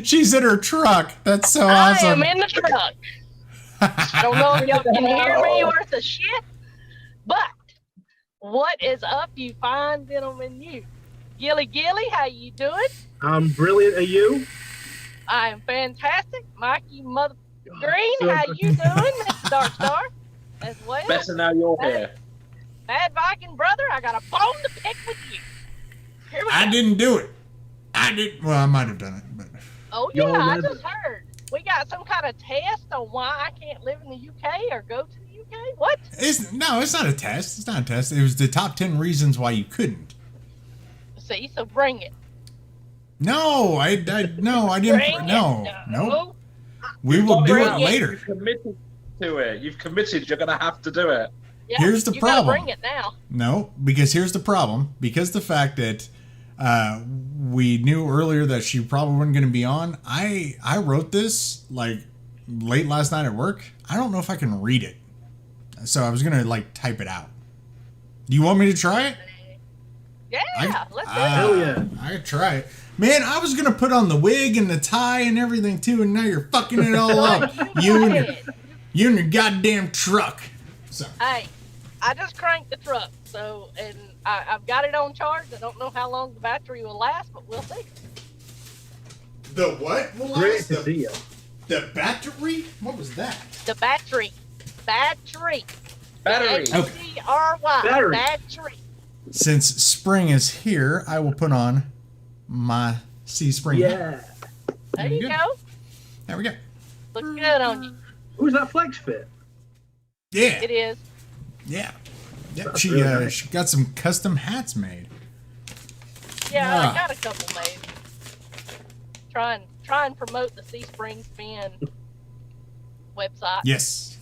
She's in her truck. That's so awesome. I am in the truck. I don't know if y'all can hear me worth a shit, but what is up, you fine gentlemen, you? Gilly, how you doing? I'm brilliant. Are you? I am fantastic. Mikey Mother Green, how you doing, Mr. Darkstar? As well. Better now you're here. Bad Viking brother, I got a bone to pick with you. Here we go. I didn't do it. Well, I might have done it, but. Oh yeah, I just heard. We got some kind of test on why I can't live in the UK or go to the UK? What? It's not a test. It's not a test. It was the top 10 reasons why you couldn't. See, so bring it. No, I didn't. Bring No. it. Nope. We will do it later. You've committed to it. You've committed. You're going to have to do it. Yeah, here's the problem. Bring it now. No, because here's the problem. Because the fact that we knew earlier that she probably wasn't going to be on. I wrote this like late last night at work. I don't know if I can read it, so I was going to like type it out. Do you want me to try it? Yeah, let's do it. Hell yeah. I could try it. Man, I was going to put on the wig and the tie and everything too, and now you're fucking it all up. You and your goddamn truck. So. Hey, I just cranked the truck, so, and I've got it on charge. I don't know how long the battery will last, but we'll see. The what will Great last? to see you. The battery? What was that? The battery. Battery. H-E-R-Y. Battery. Battery. Since spring is here, I will put on my C Spring hat. Yeah. There you go. There we go. Looks good on you. Who's that flex fit? Yeah. It is. Yeah. Yeah, That's she really nice. she got some custom hats made. Yeah, Ah. I got a couple made. Try and promote the Sea Spring Spin website. Yes.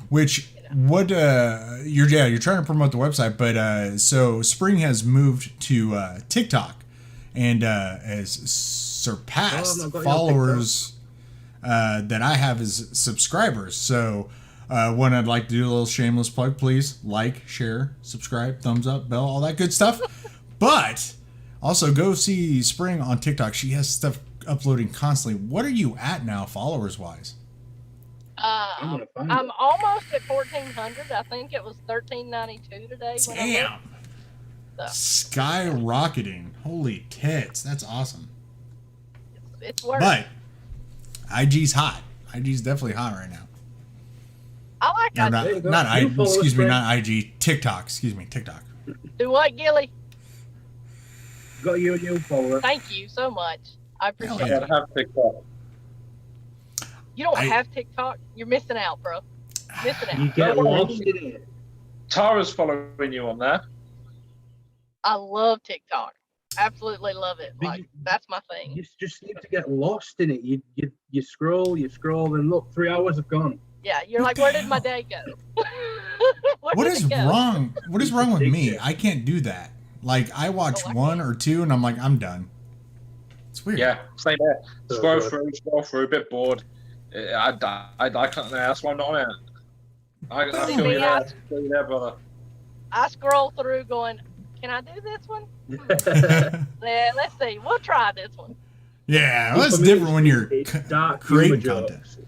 Which what you're trying to promote the website, but so Spring has moved to TikTok and has surpassed Oh, I've got you on followers that I have as subscribers. So one, I'd like to do a little shameless plug. Please like, share, subscribe, thumbs up, bell, all that good stuff. But also go see Spring on TikTok. She has stuff uploading constantly. What are you at now, followers wise? I'm gonna find I'm it. almost at 1,400. I think it was 1,392 today. When I Damn. looked. Skyrocketing. Holy tits. That's awesome. It's worth. But IG's hot. IG's definitely hot right now. I like Or IG. not, There you go. not I, You follow excuse me, Spring. not IG. TikTok. Excuse me, TikTok. Do what, Gilly? Got you a new follower. Thank you so much. I appreciate Hell Yeah, it. have TikTok. You don't I- have TikTok? You're missing out, bro. Missing out. You get lost in it. Tara's following you on there. I love TikTok. Absolutely love it. But Like you- that's my thing. You just seem to get lost in it. You scroll, and look, 3 hours have gone. Yeah, you're What like, the where did my hell? day go? What did is it go? wrong? What is wrong with me? Addictive. I can't do that. Like I watch Oh, I one or two and I'm like, I'm done. It's weird. Yeah, same there. So Scroll good. through, a bit bored. I can't. That's why I'm not on it. I See, feel you me, I- there. Feel you there, brother. I scroll through going, can I do this one? Yeah, let's see. We'll try this one. Yeah, well, that's For me, different when you're it's dark creating humor content. jokes.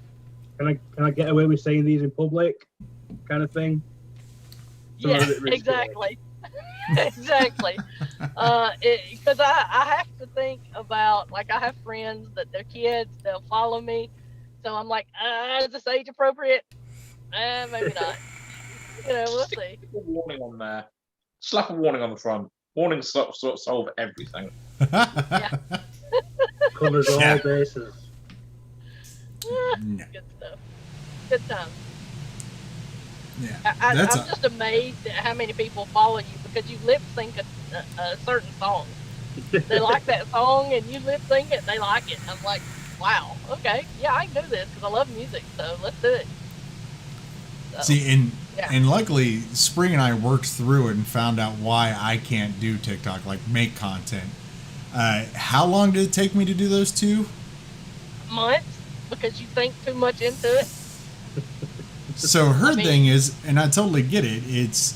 Can I get away with saying these in public, kind of thing? Some Yeah, of it risky. exactly. Exactly. Because I have to think about, like, I have friends that their kids, they'll follow me. So I'm like, is this age appropriate? Maybe not. We'll see. Stick a warning on there. Slap a warning on the front. Warning solve everything. Covers all Yeah. bases. No. Good stuff. Good time. Yeah. I'm That's just amazed at how many people follow you because you lip sync a certain song. They like that song and you lip sync it and they like it. I'm like, wow, okay, yeah, I can do this because I love music, so let's do it. So, See, and yeah. and luckily, Spring and I worked through it and found out why I can't do TikTok, like make content. How long did it take me to do those two? months because you think too much into it. So her I mean- thing is, and I totally get it. It's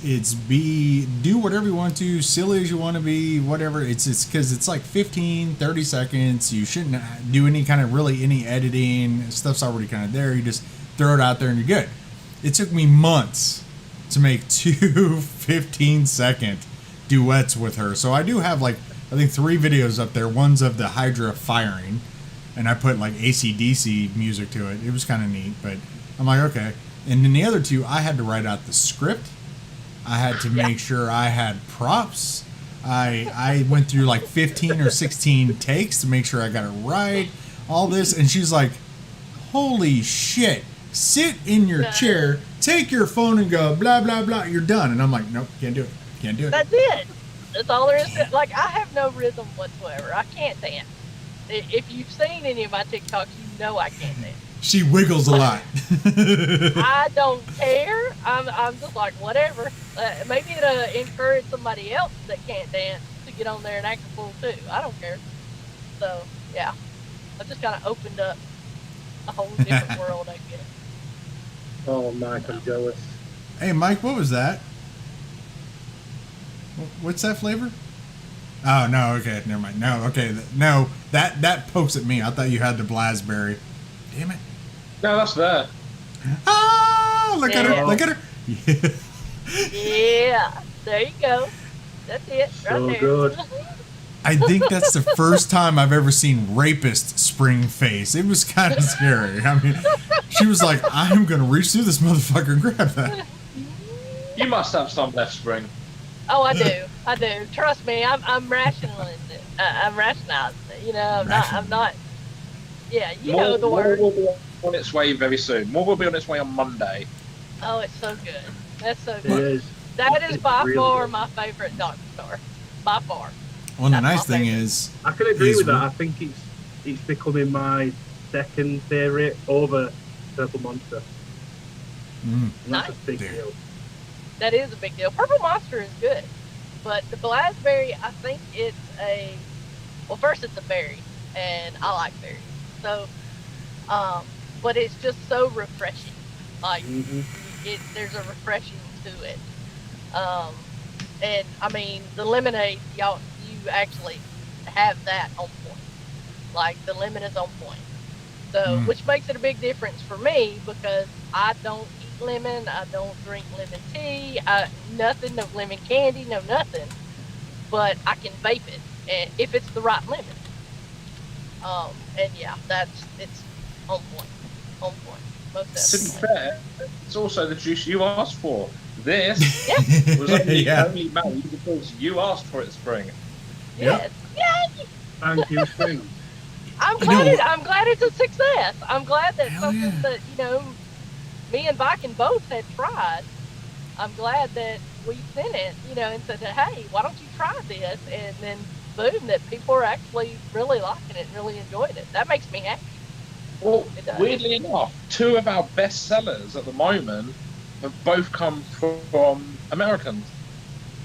do whatever you want to, silly as you want to be, whatever. It's because it's like 15, 30 seconds. You shouldn't do any kind of any editing. Stuff's already kind of there. You just throw it out there and you're good. It took me months to make two 15-second duets with her. So I do have like, I think 3 videos up there. One's of the Hydra firing, and I put like AC/DC music to it. It was kind of neat, but I'm like, okay. And then the other 2, I had to write out the script. I had to make sure I had props. I went through like 15 or 16 takes to make sure I got it right. All this, and she's like, holy shit. Sit in your chair, take your phone and go, blah, blah, blah, you're done. And I'm like, nope, can't do it. Can't do it. That's it. That's all there is to it. Like, I have no rhythm whatsoever. I can't dance. If you've seen any of my TikToks, you know I can't dance. She wiggles a lot. I don't care. I'm just like, whatever. Maybe it'll encourage somebody else that can't dance to get on there and act a fool too. I don't care. So, yeah. I just kind of opened up a whole different world, I guess. Oh, Mike, I'm jealous. Hey, Mike, what was that? What's that flavor? Oh, no, okay, never mind. No, okay, no, that pokes at me. I thought you had the Blasberry. Damn it. No, that's there. Ah, look at her, Yeah. look at her. Yeah. There you go. That's it. Right So there. good. I think that's the first time I've ever seen rapist Spring face. It was kind of scary. I mean, she was like, I'm going to reach through this motherfucker and grab that. You must have some left, Spring. Oh, I do. I do. Trust me, I'm rationalizing it. I'm rationalizing it. You know, I'm not. Yeah, you know the More word. will be on its way very soon. More will be on its way on Monday. Oh, it's so good. That's so It good. is. That is It's by really far good. my favorite Dr. Star. By far. Well, the That's my nice thing favorite. is, I can agree is with that. I think it's becoming my second favorite over Purple Monster. mm, And that's Nice. a big Dude. deal. That is a big deal. Purple Monster is good. But the Blackberry, I think it's a. Well, first, it's a berry. And I like berries. So, but it's just so refreshing. Like, Hmm. there's a refreshing to it. Um, and I mean, the lemonade, you actually have that on point. Like the lemon is on point. So, Mm. which makes it a big difference for me because I don't eat lemon. I don't drink lemon tea. Nothing, no lemon candy, no nothing. But I can vape it, and if it's the right lemon. And yeah, it's on point, most To be definitely. fair, it's also the juice you asked for. This was yeah. only made because you asked for it, Spring. Yes. Yeah. Thank you, Spring. I'm You know glad. what- I'm glad it's a success. I'm glad that Hell something yeah. that me and Viking both had tried. I'm glad that we sent it, and said, hey, why don't you try this? And then boom, that people are actually really liking it and really enjoying it. That makes me happy. Well, It does. weirdly enough, two of our best sellers at the moment have both come from Americans.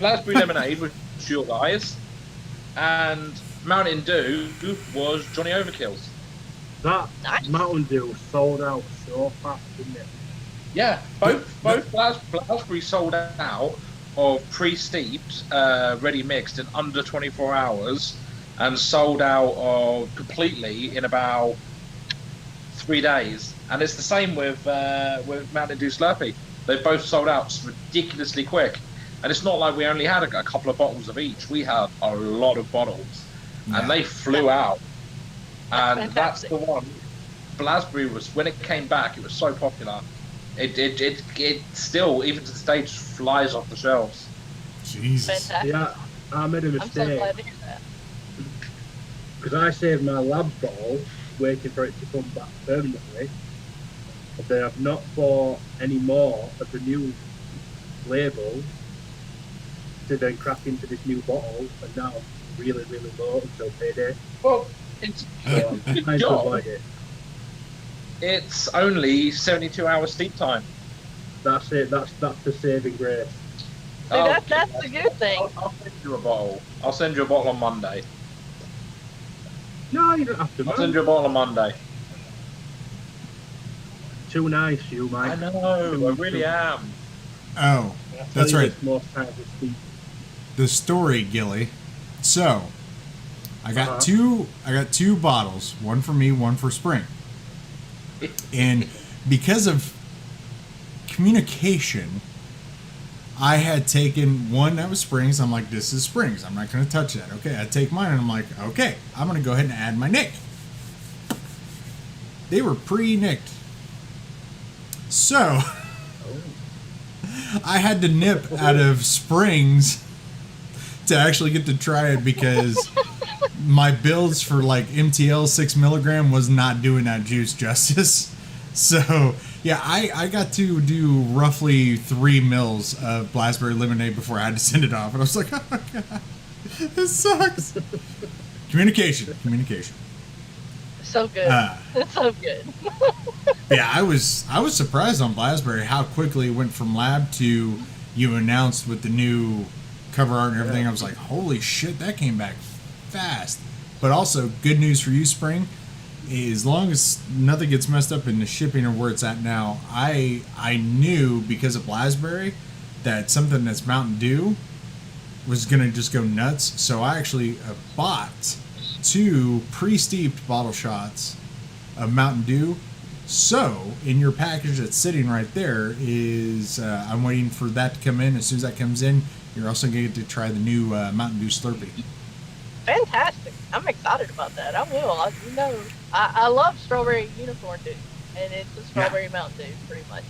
Raspberry Lemonade was your guys, and Mountain Dew was Johnny Overkill's. That Nice. Mountain Dew sold out so fast, didn't it? Yeah, both Raspberry sold out of pre-steeped, ready mixed in under 24 hours, and sold out of completely in about 3 days. And it's the same with Mountain Dew Slurpee. They both sold out ridiculously quick. And it's not like we only had a couple of bottles of each. We had a lot of bottles, and they flew out. And that's fantastic. the one. Raspberry was, when it came back, it was so popular. It still, even to this day, just flies off the shelves. Jesus. Fantastic. Yeah, I made a I'm so mistake glad to hear that. because I saved my lab bottle waiting for it to come back permanently. But they have not bought any more of the new label to then crack into this new bottle, and now I'm really, really low until payday. Well, it's So I'm good trying to job. avoid it. It's only 72 hours steep time. That's it. That's the saving grace. See, that's the good thing. I'll send you a bottle. I'll send you a bottle on Monday. No, you don't have to. I'll send Man. you a bottle on Monday. Too nice, you, Mike. I know, I really am. Oh, I tell that's you right. this most times it's the The story, Gilly. So, I got Uh-huh. two bottles, one for me, one for Spring. And because of communication, I had taken one that was Spring's. I'm like, this is Spring's. I'm not going to touch that. Okay, I take mine and I'm like, okay, I'm going to go ahead and add my nick. They were pre-nicked. So, I had to nip out of Spring's to actually get to try it because my builds for like MTL 6 milligram was not doing that juice justice. So yeah, I got to do roughly 3 mils of Blackberry lemonade before I had to send it off, and I was like, oh my god, this sucks. Communication. So good. It's so good. Yeah, I was surprised on Blackberry how quickly it went from lab to you announced with the new cover art and everything. I was like, holy shit, that came back fast. But also, good news for you, Spring. As long as nothing gets messed up in the shipping or where it's at now, I knew because of Blackberry that something that's Mountain Dew was gonna just go nuts. So I actually bought 2 pre-steeped bottle shots of Mountain Dew. So in your package that's sitting right there is I'm waiting for that to come in. As soon as that comes in, you're also going to get to try the new Mountain Dew Slurpee. Fantastic. I'm excited about that. I will. I love strawberry unicorn dew, and it's a strawberry Mountain Dew pretty much.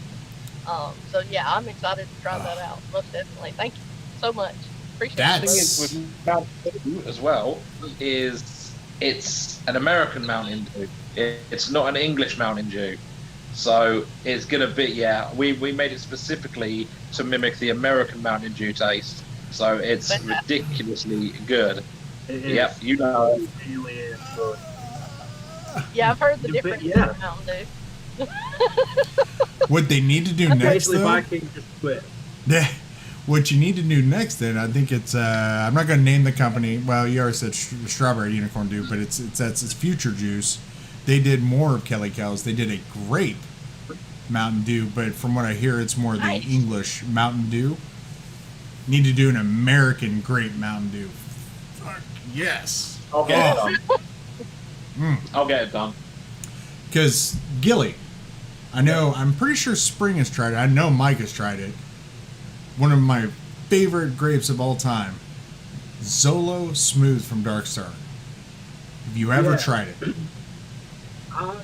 So yeah, I'm excited to try that out. Most definitely. Thank you so much. Appreciate The thing it. is with Mountain Dew as well is it's an American Mountain Dew. It's not an English Mountain Dew. So it's gonna be we made it specifically to mimic the American Mountain Dew taste. So it's ridiculously good. It Yep, is. you know. It really is good. Yeah, I've heard the But difference yeah. in Mountain Dew. What they need to do next, Basically, though, Viking just quit. what you need to do next, then I think it's I'm not going to name the company. Well, you already said Strawberry Unicorn Dew, but it's Future Juice. They did more of Kelly Kells. They did a grape Mountain Dew, but from what I hear, it's more the Nice. English Mountain Dew. Need to do an American grape Mountain Dew. Fuck yes. I'll get it done. I'll get it done. Because Gilly, I'm pretty sure Spring has tried it. I know Mike has tried it. One of my favorite grapes of all time, Zolo Smooth from Darkstar. Have you ever tried it? I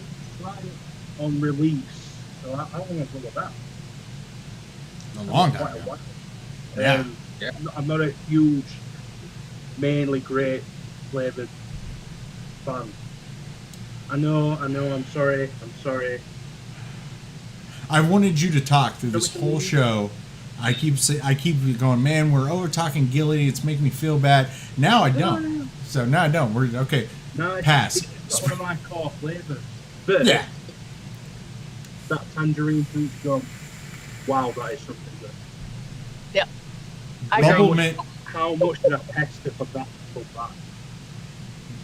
tried it on release, so I don't know what about. A long time Quite a ago. while. Yeah. Yeah. I'm not a huge, mainly grape flavored fan. I know. I'm sorry. I wanted you to talk through this whole show. I keep going, man, we're over talking Gilly. It's making me feel bad. Now I don't. No. So now I don't. We're okay. No, Pass. It's not one of my core flavors. But Yeah. that tangerine fruit gum, wow, that is something good. Yep. I Bubble agree. mint. How much did I pester for that to come back?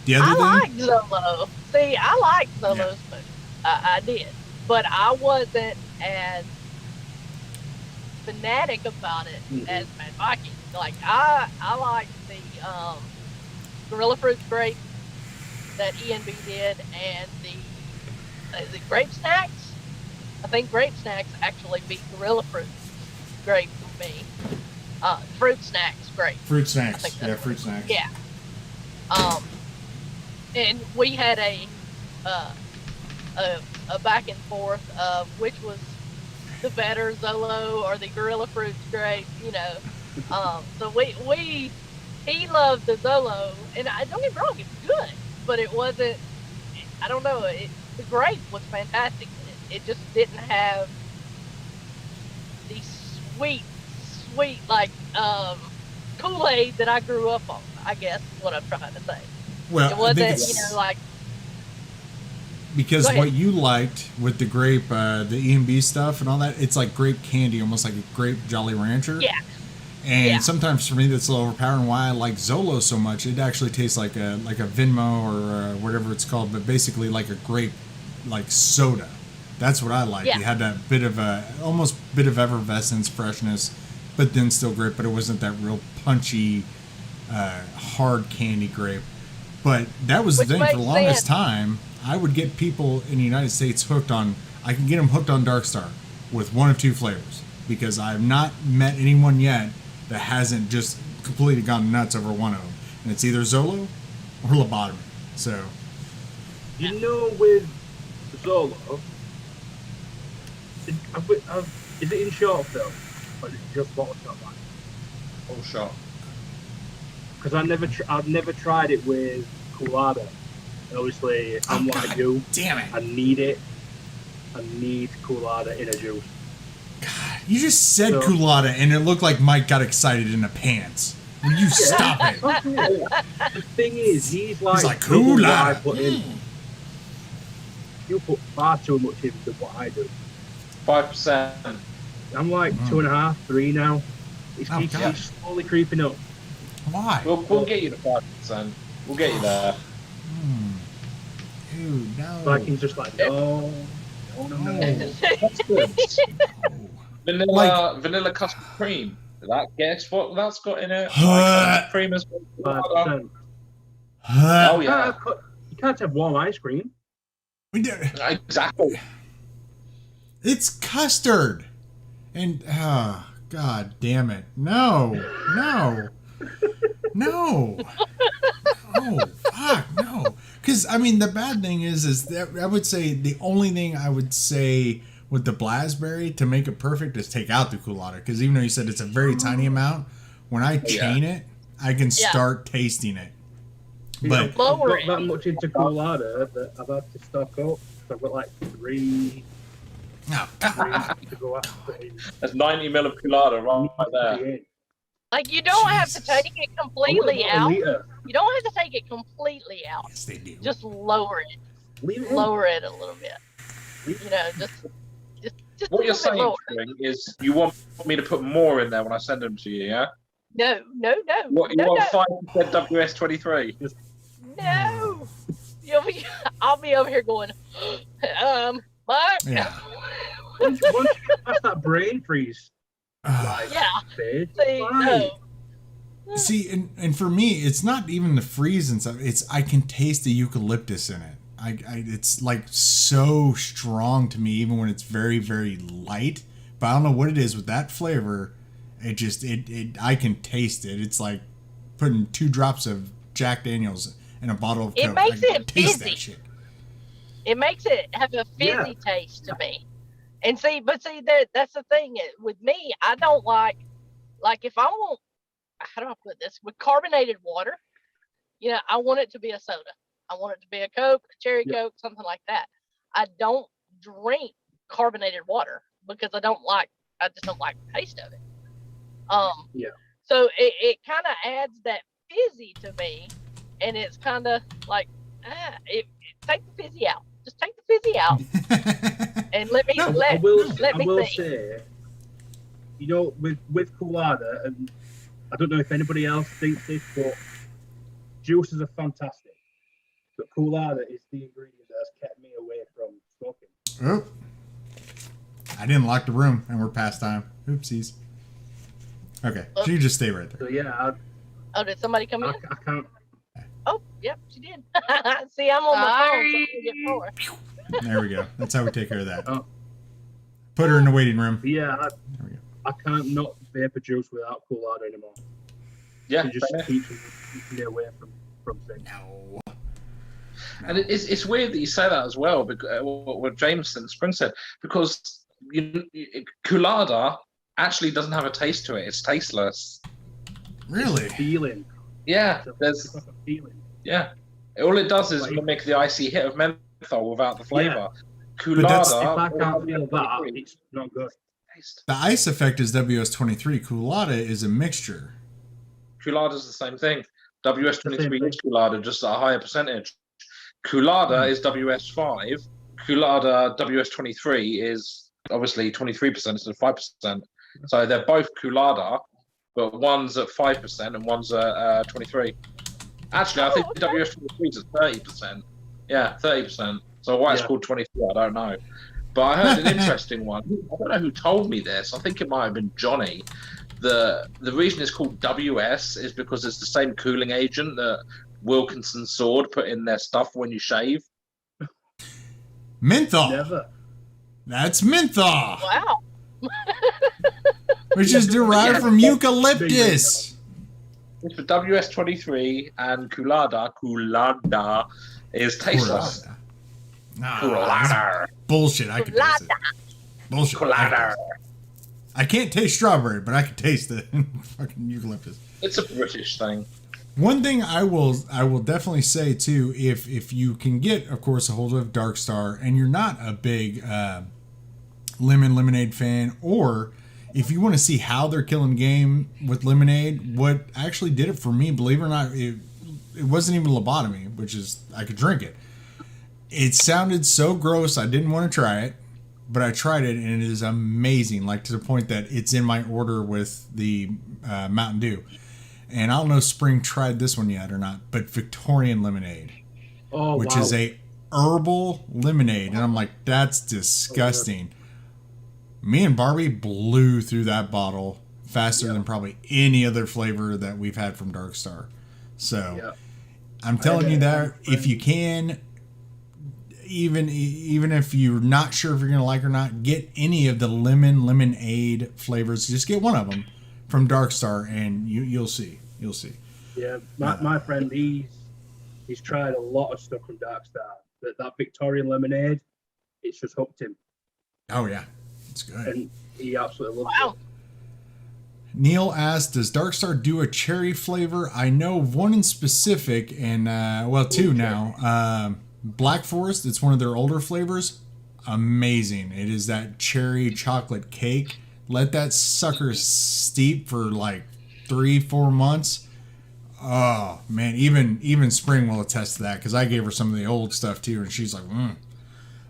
The I other thing. like Zolo. See, I like Zolo's Yeah. food. I did. But I wasn't as fanatic about it as Mad Viking. Like, I like the Gorilla Fruit grape that ENB did and the grape snacks. I think grape snacks actually beat Gorilla Fruit grape for me. Fruit snacks grape. Fruit I snacks. think Yeah, that's fruit snacks. Yeah. And we had a back and forth of which was the better Zolo or the Gorilla Fruits grape, you know. So he loved the Zolo, and I don't get me wrong, it's good, but it wasn't. I don't know. The grape was fantastic. It just didn't have the sweet like Kool-Aid that I grew up on. I guess is what I'm trying to say. Well, It I think wasn't, it's like. because Go ahead. what you liked with the grape, the EMB stuff and all that, it's like grape candy, almost like a grape Jolly Rancher. Yeah. And Yeah. sometimes for me, that's a little overpowering. Why I like Zolo so much, it actually tastes like a Venmo or whatever it's called, but basically like a grape, like soda. That's what I like. Yeah. You had that bit of almost bit of effervescence, freshness, but then still grape. But it wasn't that real punchy, hard candy grape. But that was Which the thing for the makes longest sense. time. I would get people in the United States hooked on. I can get them hooked on Darkstar with one of two flavors because I've not met anyone yet that hasn't just completely gone nuts over one of them, and it's either Zolo or Lobotomy. So You know, with Zolo, is it in short film or is it just bottle shot? Full shot. Because I've never tried it with Colada. And obviously, I'm like God you. damn it! I need it. I need Colada in a juice. You just said So- culotta, and it looked like Mike got excited in the pants. Will you stop it? The thing is, he's like like, double what Colada. I put in. You put far too much into what I do. 5%. I'm like 2.5, 3 now. It's Oh, God. he's slowly creeping up. Why? We'll get you to 5%. We'll get you there. Dude, no. Viking's just like, no. That's good. Vanilla custard cream. Guess what that's got in it? Custard cream as well. 5%. Oh yeah, You can't have warm ice cream. We do. exactly. It's custard. And, God damn it. No. No, fuck, no. Because, I mean, the bad thing is that I would say the only thing I would say with the Blasberry to make it perfect is take out the culotta. Because even though you said it's a very tiny amount, when I chain it, I can start tasting it. But Lower I've got that much into Colada that I've had to stock up. So I've got like 3 Oh, to go after in. That's 90 mil of colada right there. Like, you don't have to take it completely I out. want a liter. You don't have to take it completely out. yes, they do. Just lower it. Leave it in. Lower it a little bit. You know, just What a you're little bit saying, lower. Spring, is you want me to put more in there when I send them to you, yeah? No. What, you no, want 5% WS23? no. I'll be over here going, Mark. Yeah. Once you get past that brain freeze, Yeah. phase, See, fine. no. See, and for me, it's not even the freeze and stuff. It's I can taste the eucalyptus in it. It's like so strong to me, even when it's very, very light. But I don't know what it is with that flavor. It just I can taste it. It's like putting 2 drops of Jack Daniels in a bottle of Coke. It makes I can it taste fizzy. that shit. It makes it have a fizzy taste to me. And see, that's the thing with me. I don't like if I want, how do I put this? With carbonated water, you know, I want it to be a soda. I want it to be a Coke, a cherry Coke, something like that. I don't drink carbonated water because I just don't like the taste of it. So it kind of adds that fizzy to me, and it's kind of like, take the fizzy out. Just take the fizzy out, and let me I will see. say, you know, with colada, and I don't know if anybody else thinks this, but juices are fantastic. But colada is the ingredient that has kept me away from smoking. Oh, I didn't lock the room, and we're past time. Oopsies. Okay, so you just stay right there. So yeah, Oh, did somebody come in? I can't. Oh, yep, she did. See, I'm on my phone, so I can get more. There we go. That's how we take care of that. Oh. Put her in the waiting room. But yeah, There we go. I can't not vapor juice without colada anymore. Yeah, It just fair. keeps me away from things. No. And it's weird that you say that as well, because what James and Spring said, because colada actually doesn't have a taste to it. It's tasteless. Really? It's a feeling. Yeah, It's a feeling. yeah. All it does is Like- mimic the icy hit of menthol without the flavour. that's- Colada. If I can't feel that, it's not good. taste. The ice effect is WS23. Colada is a mixture. Colada's the same thing. WS23 The same is Colada, just at a higher percentage. Colada is WS5. Colada WS23 is obviously 23% instead of 5%. So they're both Colada, but one's at 5% and one's at 23. Actually, I think okay. WS23 is at 30%. Yeah, 30%. So why it's Yeah. called 23, I don't know. But I heard an interesting one. I don't know who told me this. I think it might have been Johnny. The reason it's called WS is because it's the same cooling agent that Wilkinson Sword put in their stuff when you shave. Menthol. Never. That's menthol, Wow. which is derived from eucalyptus. It's for WS23 and Colada is tasteless. Colada. Nah, Colada. that's bullshit. I can taste it. Bullshit. Colada. I can't taste strawberry, but I can taste the fucking eucalyptus. It's a British thing. One thing I will definitely say too, if you can get, of course, a hold of Dark Star, and you're not a big lemonade fan, or if you want to see how they're killing game with lemonade, what actually did it for me, believe it or not, it wasn't even lobotomy, which is I could drink it. It sounded so gross, I didn't want to try it, but I tried it, and it is amazing. Like to the point that it's in my order with the Mountain Dew. And I don't know if Spring tried this one yet or not, but Victorian lemonade, Oh, which wow. is a herbal lemonade. And I'm like, that's disgusting. Me and Barbie blew through that bottle faster than probably any other flavor that we've had from Dark Star. So Yeah. I'm telling you that if you can, even if you're not sure if you're going to like or not, get any of the lemonade flavors. Just get one of them from Dark Star, and you'll see. You'll see. Yeah, my friend, he's tried a lot of stuff from Dark Star. That Victorian lemonade, it's just hooked him, Oh yeah, it's good. and he absolutely loves Wow. it. Neil asked, "Does Dark Star do a cherry flavor?" I know of one in specific, and well, two now. Black Forest. It's one of their older flavors. amazing. It is that cherry chocolate cake. Let that sucker steep for like 3-4 months. Oh man, even Spring will attest to that because I gave her some of the old stuff too, and she's like,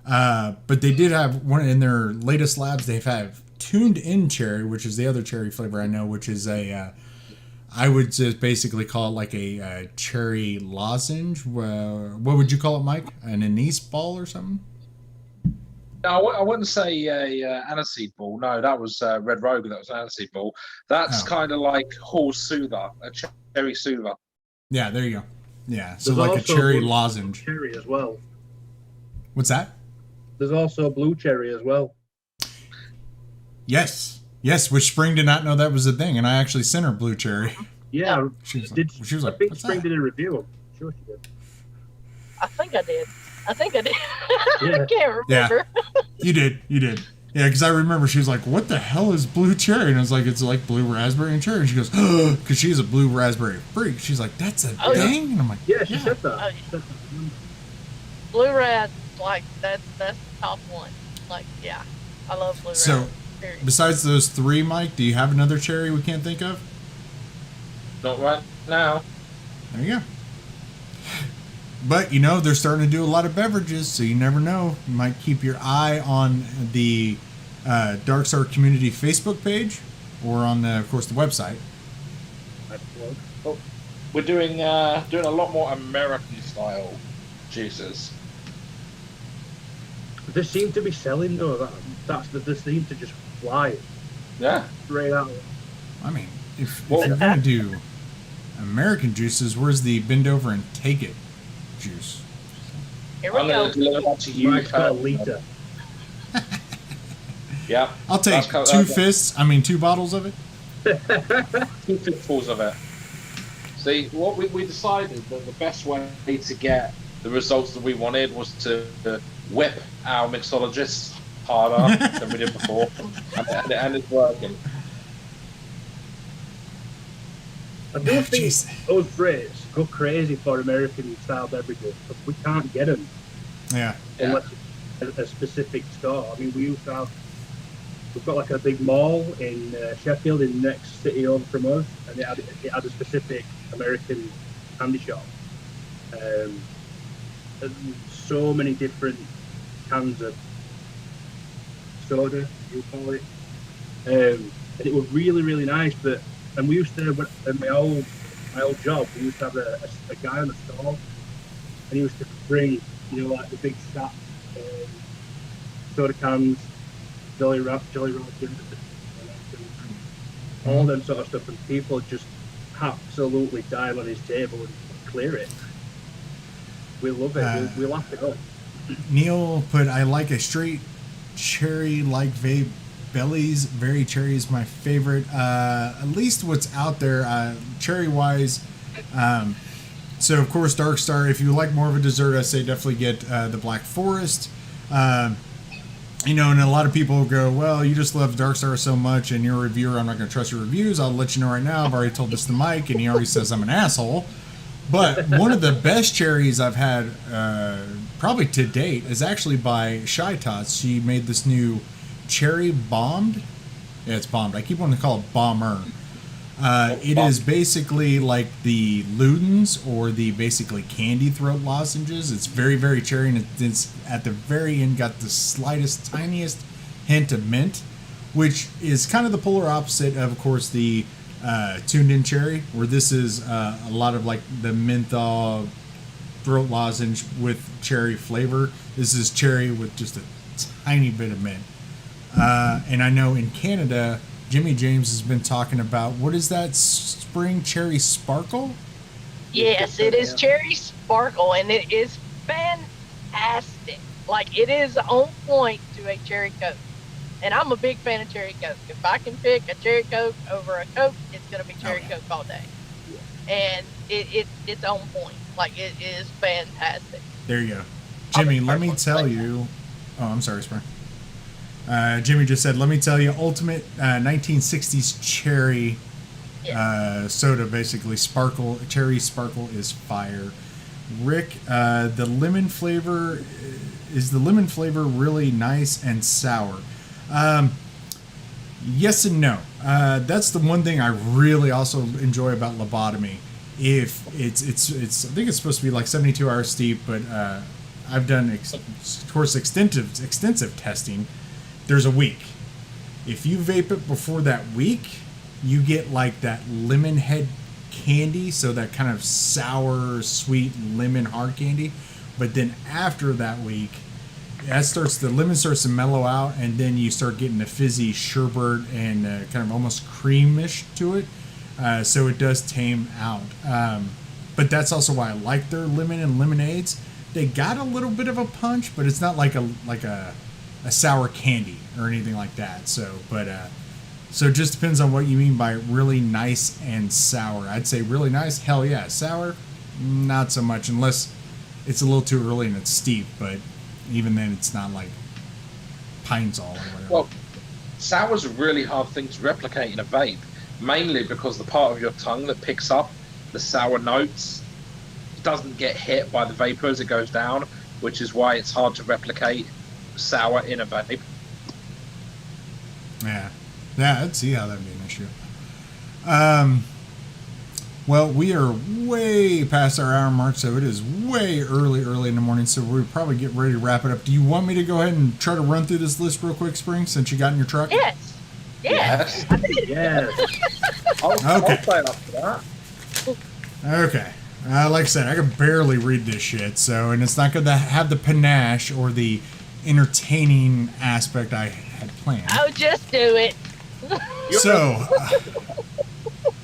But they did have one in their latest labs. They've have tuned in cherry, which is the other cherry flavor I know, which is I would just basically call it like a cherry lozenge. What would you call it, Mike? An anise ball or something? No, I wouldn't say a aniseed ball. No, that was Red Rogue. That was an aniseed ball. That's kind of like Hall Soother, a cherry soother. Yeah, there you go. Yeah, so There's like a also cherry blue lozenge. cherry as well. What's that? There's also blue cherry as well. Yes, which Spring did not know that was a thing, and I actually sent her blue cherry. Yeah, She was I like, think "What's Spring that?" did a review. I'm sure she did. I think I did. Yeah. I can't remember. You did. Yeah, because I remember she was like, "What the hell is blue cherry?" And I was like, "It's like blue raspberry and cherry." And she goes, "Oh," because she's a blue raspberry freak. She's like, "That's a Oh, yeah. thing?" And I'm like, Yeah, she said that. Oh, yeah. She said that. Blue Raz, like that's the top one. Like, yeah, I love Blue So, Raz. Period. besides those three, Mike, do you have another cherry we can't think of? Not right now. There you go. But, you know, they're starting to do a lot of beverages, so you never know. You might keep your eye on the Dark Star Community Facebook page or on, of course, the website. Oh, we're doing a lot more American style juices. They seem to be selling though. They seem to just fly Yeah. straight out. I mean, if Well, you're going to do American juices, where's the bend over and take it juice? Here we I'm go. going to deliver that to you. Mike's got a liter. Yeah. I'll take two bottles of it. 2 fistfuls of it. See, what we decided that the best way to get the results that we wanted was to whip our mixologists harder than we did before, and it's working. I do think jeez. those Brits go crazy for American style beverages, but we can't get them Yeah. unless it's a specific store. I mean, we've got like a big mall in Sheffield, in the next city over from us, and it had a specific American candy shop. And so many different cans of soda, you call it. And it was really, really nice. And we used to, at my old job, we used to have a guy on the stall, and he used to bring, like the big sacks, soda cans, Jolly Roger, all them sort of stuff, and people just absolutely dive on his table and clear it. We love it. We laugh it up. Neil put, I like a straight cherry like vape. Belly's Very Cherry is my favorite. At least what's out there, cherry wise. So of course, Dark Star. If you like more of a dessert, I say definitely get the Black Forest. And a lot of people go, well, you just love Dark Star so much, and you're a reviewer. I'm not going to trust your reviews. I'll let you know right now. I've already told this to Mike, and he already says I'm an asshole. But one of the best cherries I've had, probably to date, is actually by Shy Tots. She made this new cherry bombed. Yeah, it's bombed. I keep wanting to call it bomber. It is basically like the Ludens or the basically candy throat lozenges. It's very, very cherry, and it's at the very end got the slightest, tiniest hint of mint, which is kind of the polar opposite of course, the tuned in cherry, where this is a lot of like the menthol throat lozenge with cherry flavor. This is cherry with just a tiny bit of mint. And I know in Canada, Jimmy James has been talking about, what is that, spring cherry sparkle? Yes, it is cherry sparkle, and it is fantastic. Like, it is on point to a cherry Coke. And I'm a big fan of cherry Coke. If I can pick a cherry Coke over a Coke, it's going to be cherry Coke all day. And it's on point. Like, it is fantastic. There you go. Jimmy, let me tell you. Oh, I'm sorry, Spring. Jimmy just said, let me tell you, ultimate 1960s cherry soda, basically. Cherry sparkle is fire. Rick, the lemon flavor is the lemon flavor really nice and sour? Yes and no. That's the one thing I really also enjoy about lobotomy. If it's I think it's supposed to be like 72 hours steep, but I've done of course extensive testing. There's a week. If you vape it before that week, you get like that lemon head candy, so that kind of sour, sweet lemon hard candy. But then after that week, the lemon starts to mellow out, and then you start getting the fizzy sherbet and kind of almost creamish to it. So it does tame out. But that's also why I like their lemon and lemonades. They got a little bit of a punch, but it's not like a sour candy or anything like that. So it just depends on what you mean by really nice and sour. I'd say really nice, hell yeah. Sour, not so much, unless it's a little too early and it's steep. But even then, it's not like Pine Sol or whatever. Well, sour's a really hard thing to replicate in a vape, mainly because the part of your tongue that picks up the sour notes doesn't get hit by the vapor as it goes down, which is why it's hard to replicate sour in a vape. Yeah, I'd see how that'd be an issue. Well, we are way past our hour mark, so it is way early in the morning, so we'll probably get ready to wrap it up. Do you want me to go ahead and try to run through this list real quick, Spring, since you got in your truck? Yes. Yes. I'll sign up for that. Okay. Like I said, I can barely read this shit, and it's not going to have the panache or the entertaining aspect I had planned. Oh, just do it. So,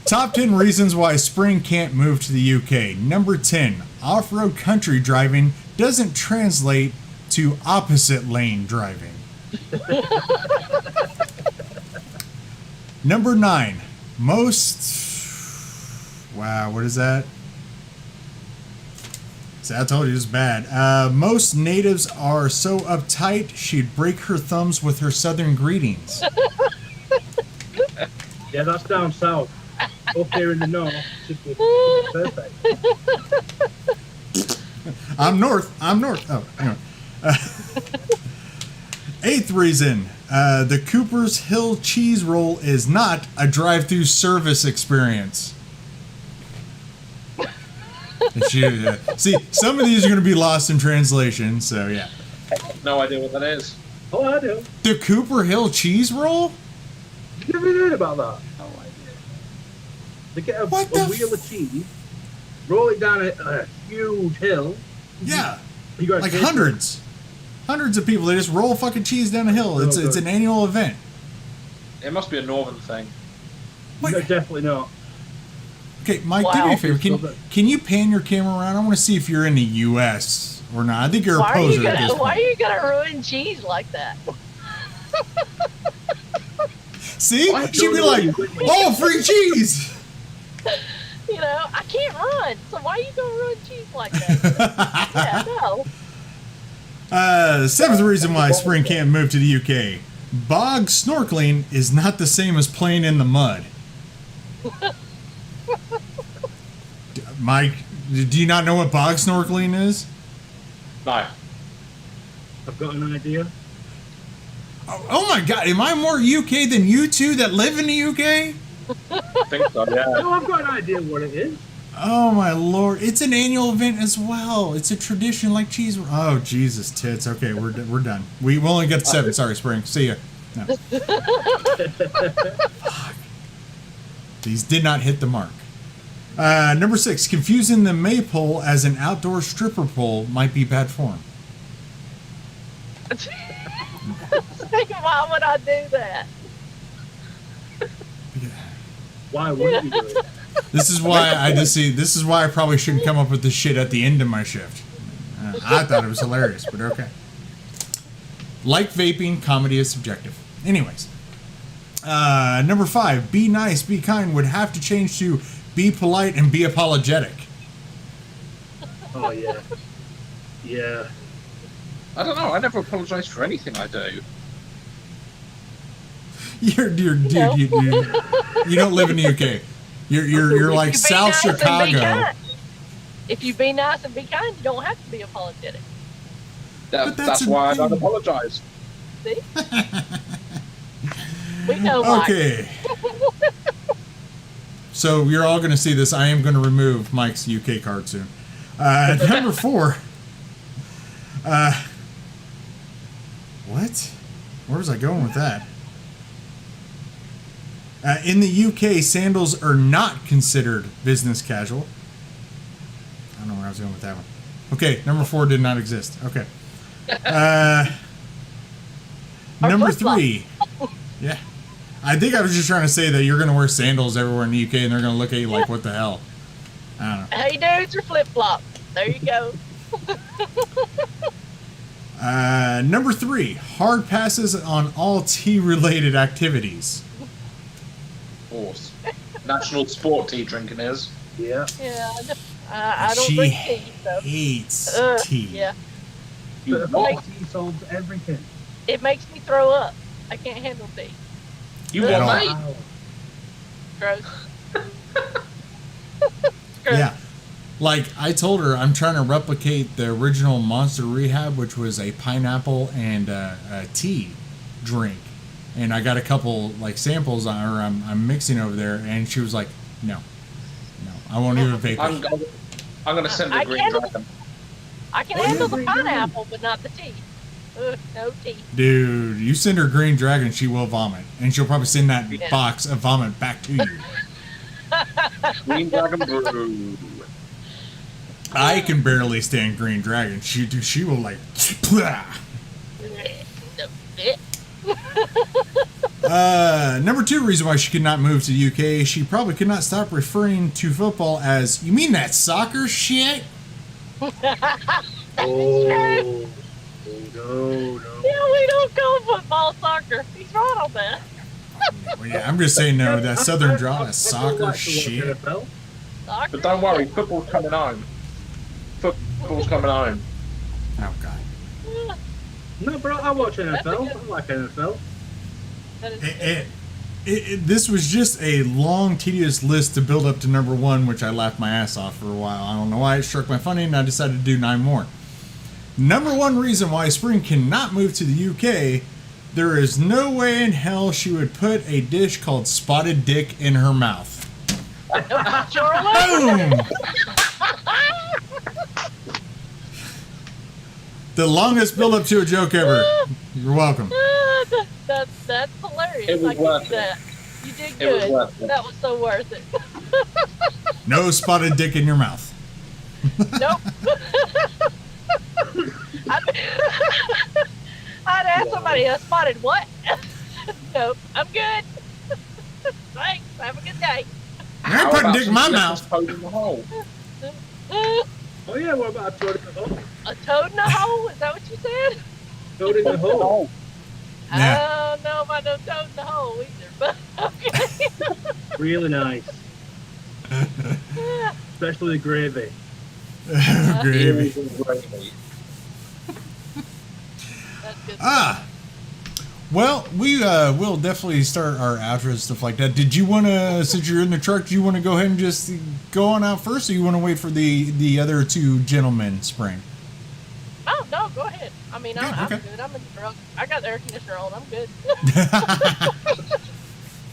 top 10 reasons why Spring can't move to the UK. Number 10, off-road country driving doesn't translate to opposite lane driving. Number 9, wow, what is that? See, I told you it's bad. Most natives are so uptight, she'd break her thumbs with her southern greetings. Yeah, that's down south. Up here in the north, it's perfect. I'm north. Oh, anyway. 8th reason, the Cooper's Hill cheese roll is not a drive-through service experience. See, some of these are going to be lost in translation, so yeah. I have no idea what that is. Oh, I do. The Cooper Hill cheese roll? You never heard about that? No idea. They get a wheel of cheese, roll it down a huge hill. Yeah. You got like hundreds of people. They just roll fucking cheese down a hill. It's an annual event. It must be a northern thing. Wait. No, definitely not. Okay, Mike, do me a favor. Can you pan your camera around? I want to see if you're in the U.S. or not. I think you're a poser at this point. Why are you gonna ruin cheese like that? See? She'd be like, oh, free cheese! You know, I can't run, so why are you gonna ruin cheese like that? Yeah, no. 7th reason why Spring can't move to the UK. Bog snorkeling is not the same as playing in the mud. Mike, do you not know what bog snorkeling is? No. I've got an idea. Oh my god, am I more UK than you two that live in the UK? I think so, yeah. No, I've got an idea what it is. Oh my lord, it's an annual event as well. It's a tradition like cheese. Oh Jesus tits. Okay, we're done. We only got 7. Sorry, Spring. See ya. No. Fuck. These did not hit the mark. Number 6, confusing the maypole as an outdoor stripper pole might be bad form. Why would I do that? Why would you do it? This is why this is why I probably shouldn't come up with this shit at the end of my shift. I thought it was hilarious, but okay. Like vaping, comedy is subjective. Anyways. Number 5, be nice, be kind would have to change to be polite and be apologetic. Oh, yeah. Yeah. I don't know. I never apologise for anything I do. Dude, you don't live in the UK. You're like South Chicago. If you be nice and be kind, you don't have to be apologetic. But That's a why I don't thing. apologise. See? We know why. Okay. So you're all going to see this. I am going to remove Mike's UK card soon. Number 4. What? Where was I going with that? In the UK, sandals are not considered business casual. I don't know where I was going with that one. Okay, number 4 did not exist. Okay. Number 3. Yeah. I think I was just trying to say that you're going to wear sandals everywhere in the UK and they're going to look at you like, what the hell? I don't know. Hey, dudes are flip flops. There you go. Number 3, hard passes on all tea-related activities. Of course. National sport tea drinking is. Yeah. Yeah, I don't She drink tea, so hates tea. yeah, You But what? tea solves everything. it makes me throw up. I can't handle tea. You At what, all. mate? Wow. Gross. Gross. Yeah. Like, I told her I'm trying to replicate the original Monster Rehab, which was a pineapple and a tea drink. And I got a couple, like, samples I'm mixing over there, and she was like, no, I won't even vape I'm it. going to send I a green can't- dragon. I can Oh, handle yeah, the green dragon. pineapple, but not the tea. No tea. Dude, you send her Green Dragon, she will vomit. And she'll probably send that Yeah. box of vomit back to you. Green dragon brew. I can barely stand Green Dragon. She will, like, number 2 reason why she could not move to the UK, she probably could not stop referring to football as, you mean that soccer shit? Oh, oh no. Yeah, we don't call football soccer. He's right on that. Well, yeah, I'm just saying no, that southern draw, I that soccer like to watch shit. NFL. Soccer. But don't worry, football's coming home. Football's coming home. Oh, God. No, bro, I watch That's a NFL. good- I like NFL. That is This was just a long, tedious list to build up to number 1, which I laughed my ass off for a while. I don't know why it struck my funny, and I decided to do 9 more. Number 1 reason why Spring cannot move to the UK, there is no way in hell she would put a dish called spotted dick in her mouth. Boom! The longest build up to a joke ever. You're welcome. That's hilarious. It was I can worth see it. that. You did It was good. worth it. That was so worth it. No spotted dick in your mouth. Nope. I'd ask somebody, a spotted what? Nope, I'm good. Thanks. Have a good day. I ain't putting dick in my mouth. Toad in the hole. Oh yeah, what about a toad in the hole? A toad in a hole? Is that what you said? Toad in the hole. Yeah. I don't know about no toad in the hole either, but okay. Really nice. Especially the gravy. Gravy. Gravy. That's good. Well, we will definitely start our outro and stuff like that. Did you want to, since you're in the truck, do you want to go ahead and just go on out first, or you want to wait for the other 2 gentlemen, Spring? Oh, no, go ahead. I mean, I'm Okay. good. I'm in the truck. I got the air conditioner on. I'm good.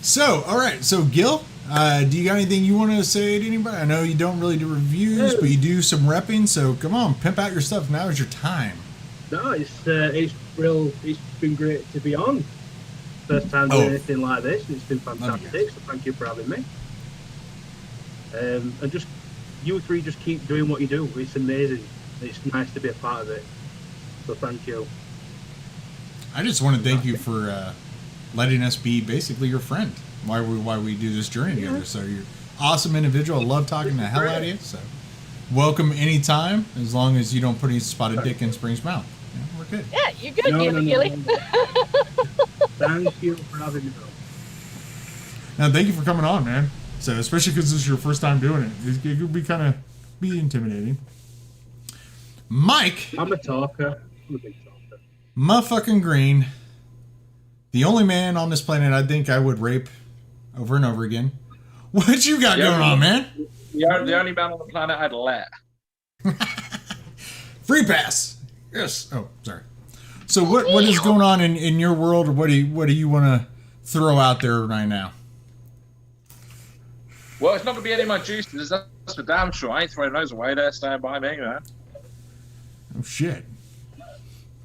So, all right. So, Gil, do you got anything you want to say to anybody? I know you don't really do reviews, but you do some repping. So, come on, pimp out your stuff. Now is your time. No, it's been great to be on. First time Oh. doing anything like this. It's been Love fantastic. So thank you for having me. And just you 3 just keep doing what you do. It's amazing. It's nice to be a part of it. So thank you. I just want to thank you for letting us be basically your friend while we do this journey together. So, you're an awesome individual. I love talking the hell out of you. So, welcome anytime, as long as you don't put any spotted dick in Spring's mouth. Yeah, we're good. Yeah, you good, No, Gilly no, Gilly. no. Thank you for having me. Now, thank you for coming on, man. So, especially because this is your first time doing it, it could be be intimidating. Mike, I'm a talker. I'm a big talker. motherfucking Green, the only man on this planet I think I would rape over and over again. What you got going on, man? The only man on the planet I'd let. Free pass. Yes. Oh, sorry. So what is going on in your world, or what do you want to throw out there right now? Well, it's not going to be any of my juices. That's for damn sure. I ain't throwing those away. They're staying by me, man. Oh shit.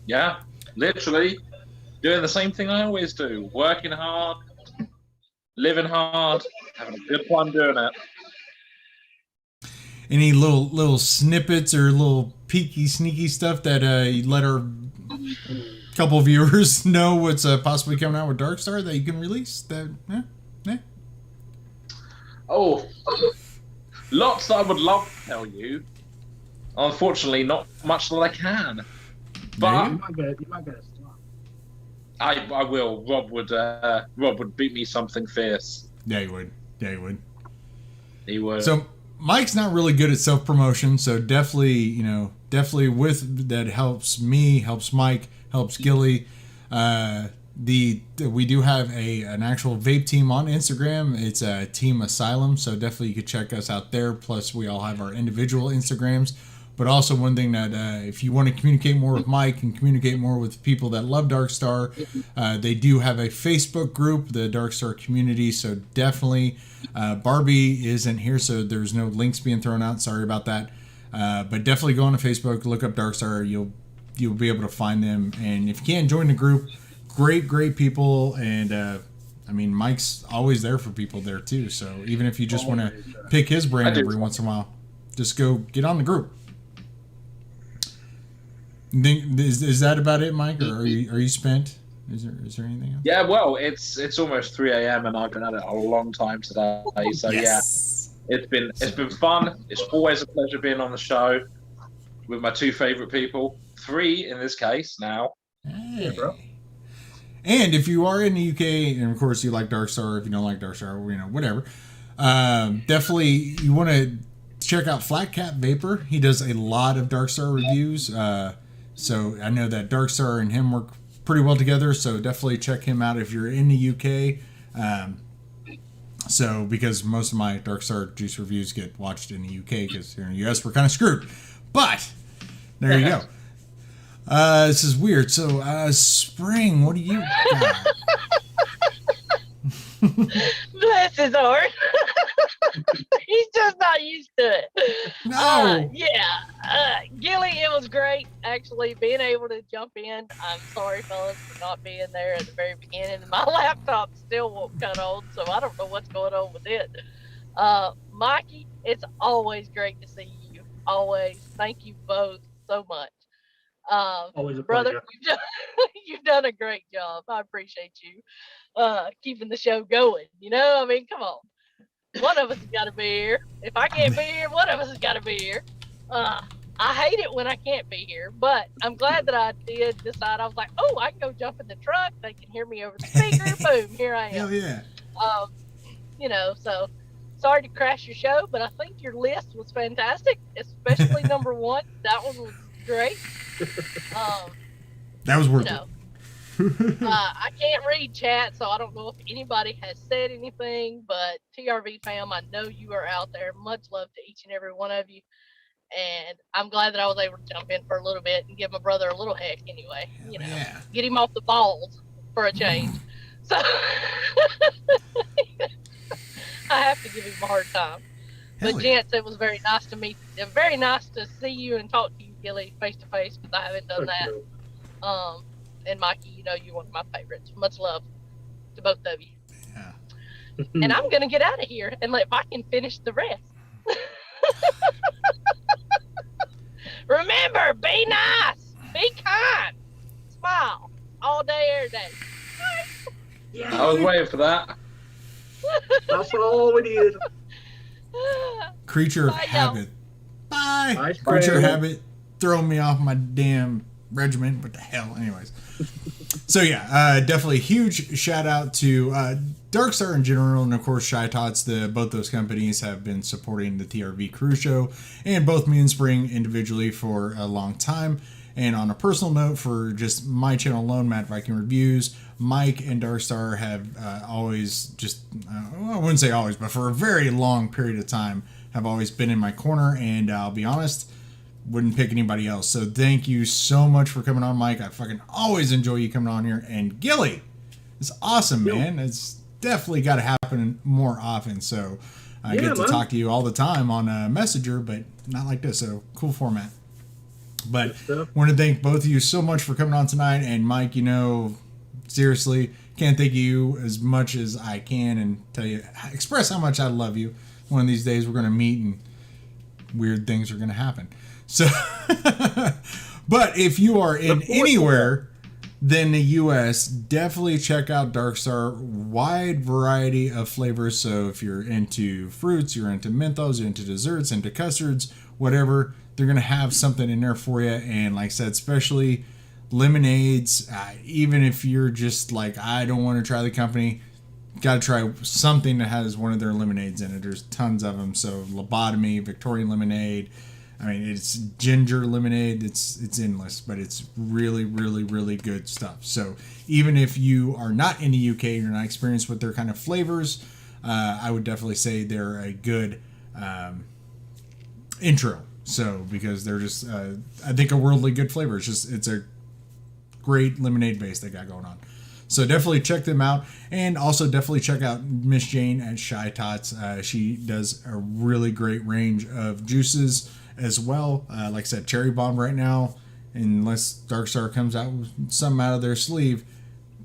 Yeah, literally doing the same thing I always do. Working hard, living hard, having a good time doing it. Any little snippets or little peeky sneaky stuff that you let our couple viewers know what's possibly coming out with Darkstar that you can release? That Oh, lots that I would love to tell you. Unfortunately, not much that I can. But You might get a start. I will. Rob would beat me something fierce. Yeah, he would. He would. So Mike's not really good at self promotion, so definitely with that helps me, helps Mike, helps Gilly. We do have an actual vape team on Instagram. It's a Team Asylum, so definitely you could check us out there. Plus, we all have our individual Instagrams. But also one thing that if you want to communicate more with Mike and communicate more with people that love Darkstar, they do have a Facebook group, the Darkstar community. So definitely, Barbie isn't here, so there's no links being thrown out. Sorry about that. But definitely go on to Facebook, look up Darkstar. You'll be able to find them. And if you can, join the group. Great people. And I mean, Mike's always there for people there too. So even if you just want to pick his brand every once in a while, just go get on the group. Is that about it, Mike, or are you spent? Is there anything else? Yeah, well, it's almost 3 a.m. and I've been at it a long time today. So Yes. yeah, it's been fun. It's always a pleasure being on the show with my two favorite people, 3 in this case now. Hey. Yeah, bro. And if you are in the UK, and of course you like Darkstar, if you don't like Darkstar, whatever. Definitely you want to check out Flat Cat Vapor. He does a lot of Darkstar reviews. So I know that Darkstar and him work pretty well together. So definitely check him out if you're in the UK. So because most of my Darkstar juice reviews get watched in the UK, because here in the US we're kind of screwed. But there you go. This is weird. So Spring, what do you got? Bless his heart. He's just not used to it. No. Gilly, it was great actually being able to jump in. I'm sorry, fellas, for not being there at the very beginning. My laptop still won't cut on, so I don't know what's going on with it. Mikey, it's always great to see you. Always. Thank you both so much. Always a Brother, pleasure. you've done a great job. I appreciate you keeping the show going. You know, I mean, come on. One of us has got to be here. If I can't be here, one of us has got to be here. I hate it when I can't be here, but I'm glad that I did decide. I was like, oh, I can go jump in the truck. They can hear me over the speaker. Boom, here I am. Hell yeah. You know, so sorry to crash your show, but I think your list was fantastic, especially number 1. That one was great. That was worth it. I can't read chat, so I don't know if anybody has said anything, but TRV fam, I know you are out there. Much love to each and every one of you. And I'm glad that I was able to jump in for a little bit and give my brother a little heck anyway. You know, get him off the balls for a change. So I have to give him a hard time. But gents, it was very nice to meet. Very nice to see you and talk to you, Gilly, face to face, because I haven't done that. And Mikey, you know you're one of my favorites. Much love to both of you. Yeah. And I'm gonna get out of here and let Viking finish the rest. Remember, be nice, be kind, smile all day, every day. Yeah. I was waiting for that. That's all we need. Creature of habit. Bye. Bye, Creature of Spring. habit. Throwing me off my damn regiment. What the hell? Anyways. So yeah, definitely huge shout out to Darkstar in general, and of course Shy Tots. Both those companies have been supporting the TRV Crew Show, and both me and Spring individually for a long time. And on a personal note, for just my channel alone, Mad Viking Reviews, Mike and Darkstar have always just, I wouldn't say always, but for a very long period of time, have always been in my corner. And I'll be honest, wouldn't pick anybody else. So thank you so much for coming on, Mike. I fucking always enjoy you coming on here. And Gilly, it's awesome, man. It's definitely got to happen more often. So I get to talk to you all the time on Messenger, but not like this. So cool format. But want to thank both of you so much for coming on tonight. And Mike, you know, seriously, can't thank you as much as I can and tell you, express how much I love you. One of these days we're going to meet and weird things are going to happen. So, but if you are in anywhere than the U.S., definitely check out Darkstar. Wide variety of flavors. So if you're into fruits, you're into menthols, you're into desserts, into custards, whatever, they're going to have something in there for you. And like I said, especially lemonades, even if you're just like, I don't want to try the company, got to try something that has one of their lemonades in it. There's tons of them. So Lobotomy, Victorian lemonade, I mean, it's ginger lemonade. It's endless, but it's really, really, really good stuff. So even if you are not in the UK, you're not experienced with their kind of flavors, I would definitely say they're a good intro. So because they're just, I think, a worldly good flavor. It's a great lemonade base they got going on. So definitely check them out, and also definitely check out Miss Jane at Shy Tots. She does a really great range of juices as well. Like I said, Cherry Bomb right now, unless Darkstar comes out with something out of their sleeve,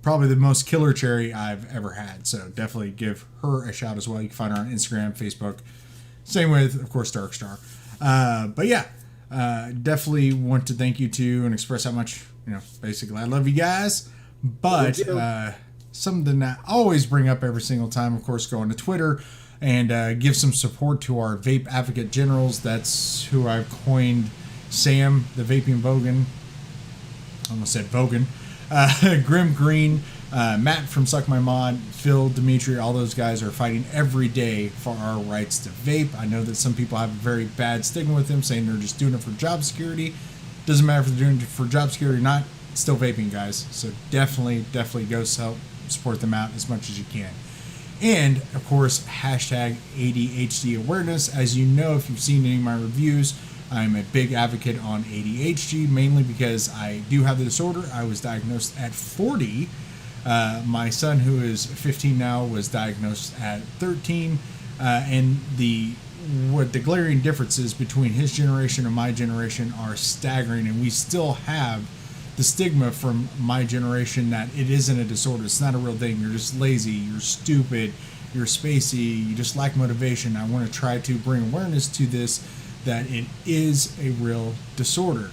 probably the most killer cherry I've ever had. So definitely give her a shout as well. You can find her on Instagram, Facebook. Same with, of course, Darkstar. But yeah, definitely want to thank you too and express how much, basically I love you guys. But something that I always bring up every single time, of course, go on to Twitter and give some support to our vape advocate generals. That's who I've coined Sam, the Vaping Vogan. I almost said Vogan. Grim Green, Matt from Suck My Mod, Phil, Dimitri, all those guys are fighting every day for our rights to vape. I know that some people have a very bad stigma with them, saying they're just doing it for job security. Doesn't matter if they're doing it for job security or not. Still vaping, guys. So definitely go help support them out as much as you can. And of course, hashtag ADHD awareness. As you know, if you've seen any of my reviews, I'm a big advocate on ADHD, mainly because I do have the disorder. I was diagnosed at 40. My son, who is 15 now, was diagnosed at 13. And the glaring differences between his generation and my generation are staggering, and we still have the stigma from my generation that it isn't a disorder. It's not a real thing. You're just lazy. You're stupid. You're spacey. You just lack motivation. I want to try to bring awareness to this, that it is a real disorder.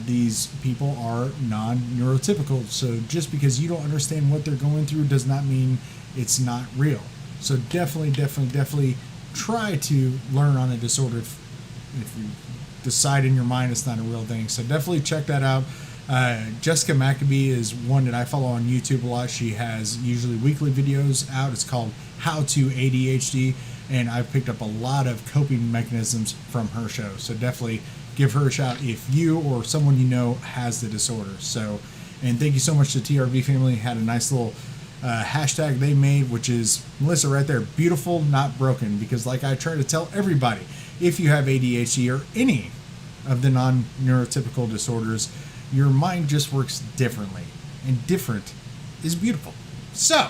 These people are non-neurotypical. So just because you don't understand what they're going through does not mean it's not real. So definitely try to learn on a disorder if you decide in your mind it's not a real thing. So definitely check that out. Jessica Maccabee is one that I follow on YouTube a lot. She has usually weekly videos out. It's called How to ADHD, and I've picked up a lot of coping mechanisms from her show. So definitely give her a shout if you or someone you know has the disorder. So, and thank you so much to TRV family. Had a nice little hashtag they made, which is, Melissa, right there, beautiful, not broken. Because like I try to tell everybody, if you have ADHD or any of the non-neurotypical disorders, your mind just works differently, and different is beautiful. So,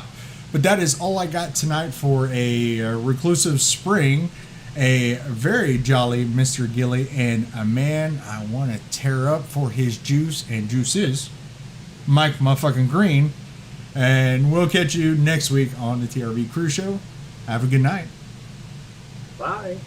but that is all I got tonight for a reclusive spring, a very jolly Mr. Gilly, and a man I want to tear up for his juice and juices, Mike motherfucking Green. And we'll catch you next week on the TRV Crew Show. Have a good night. Bye.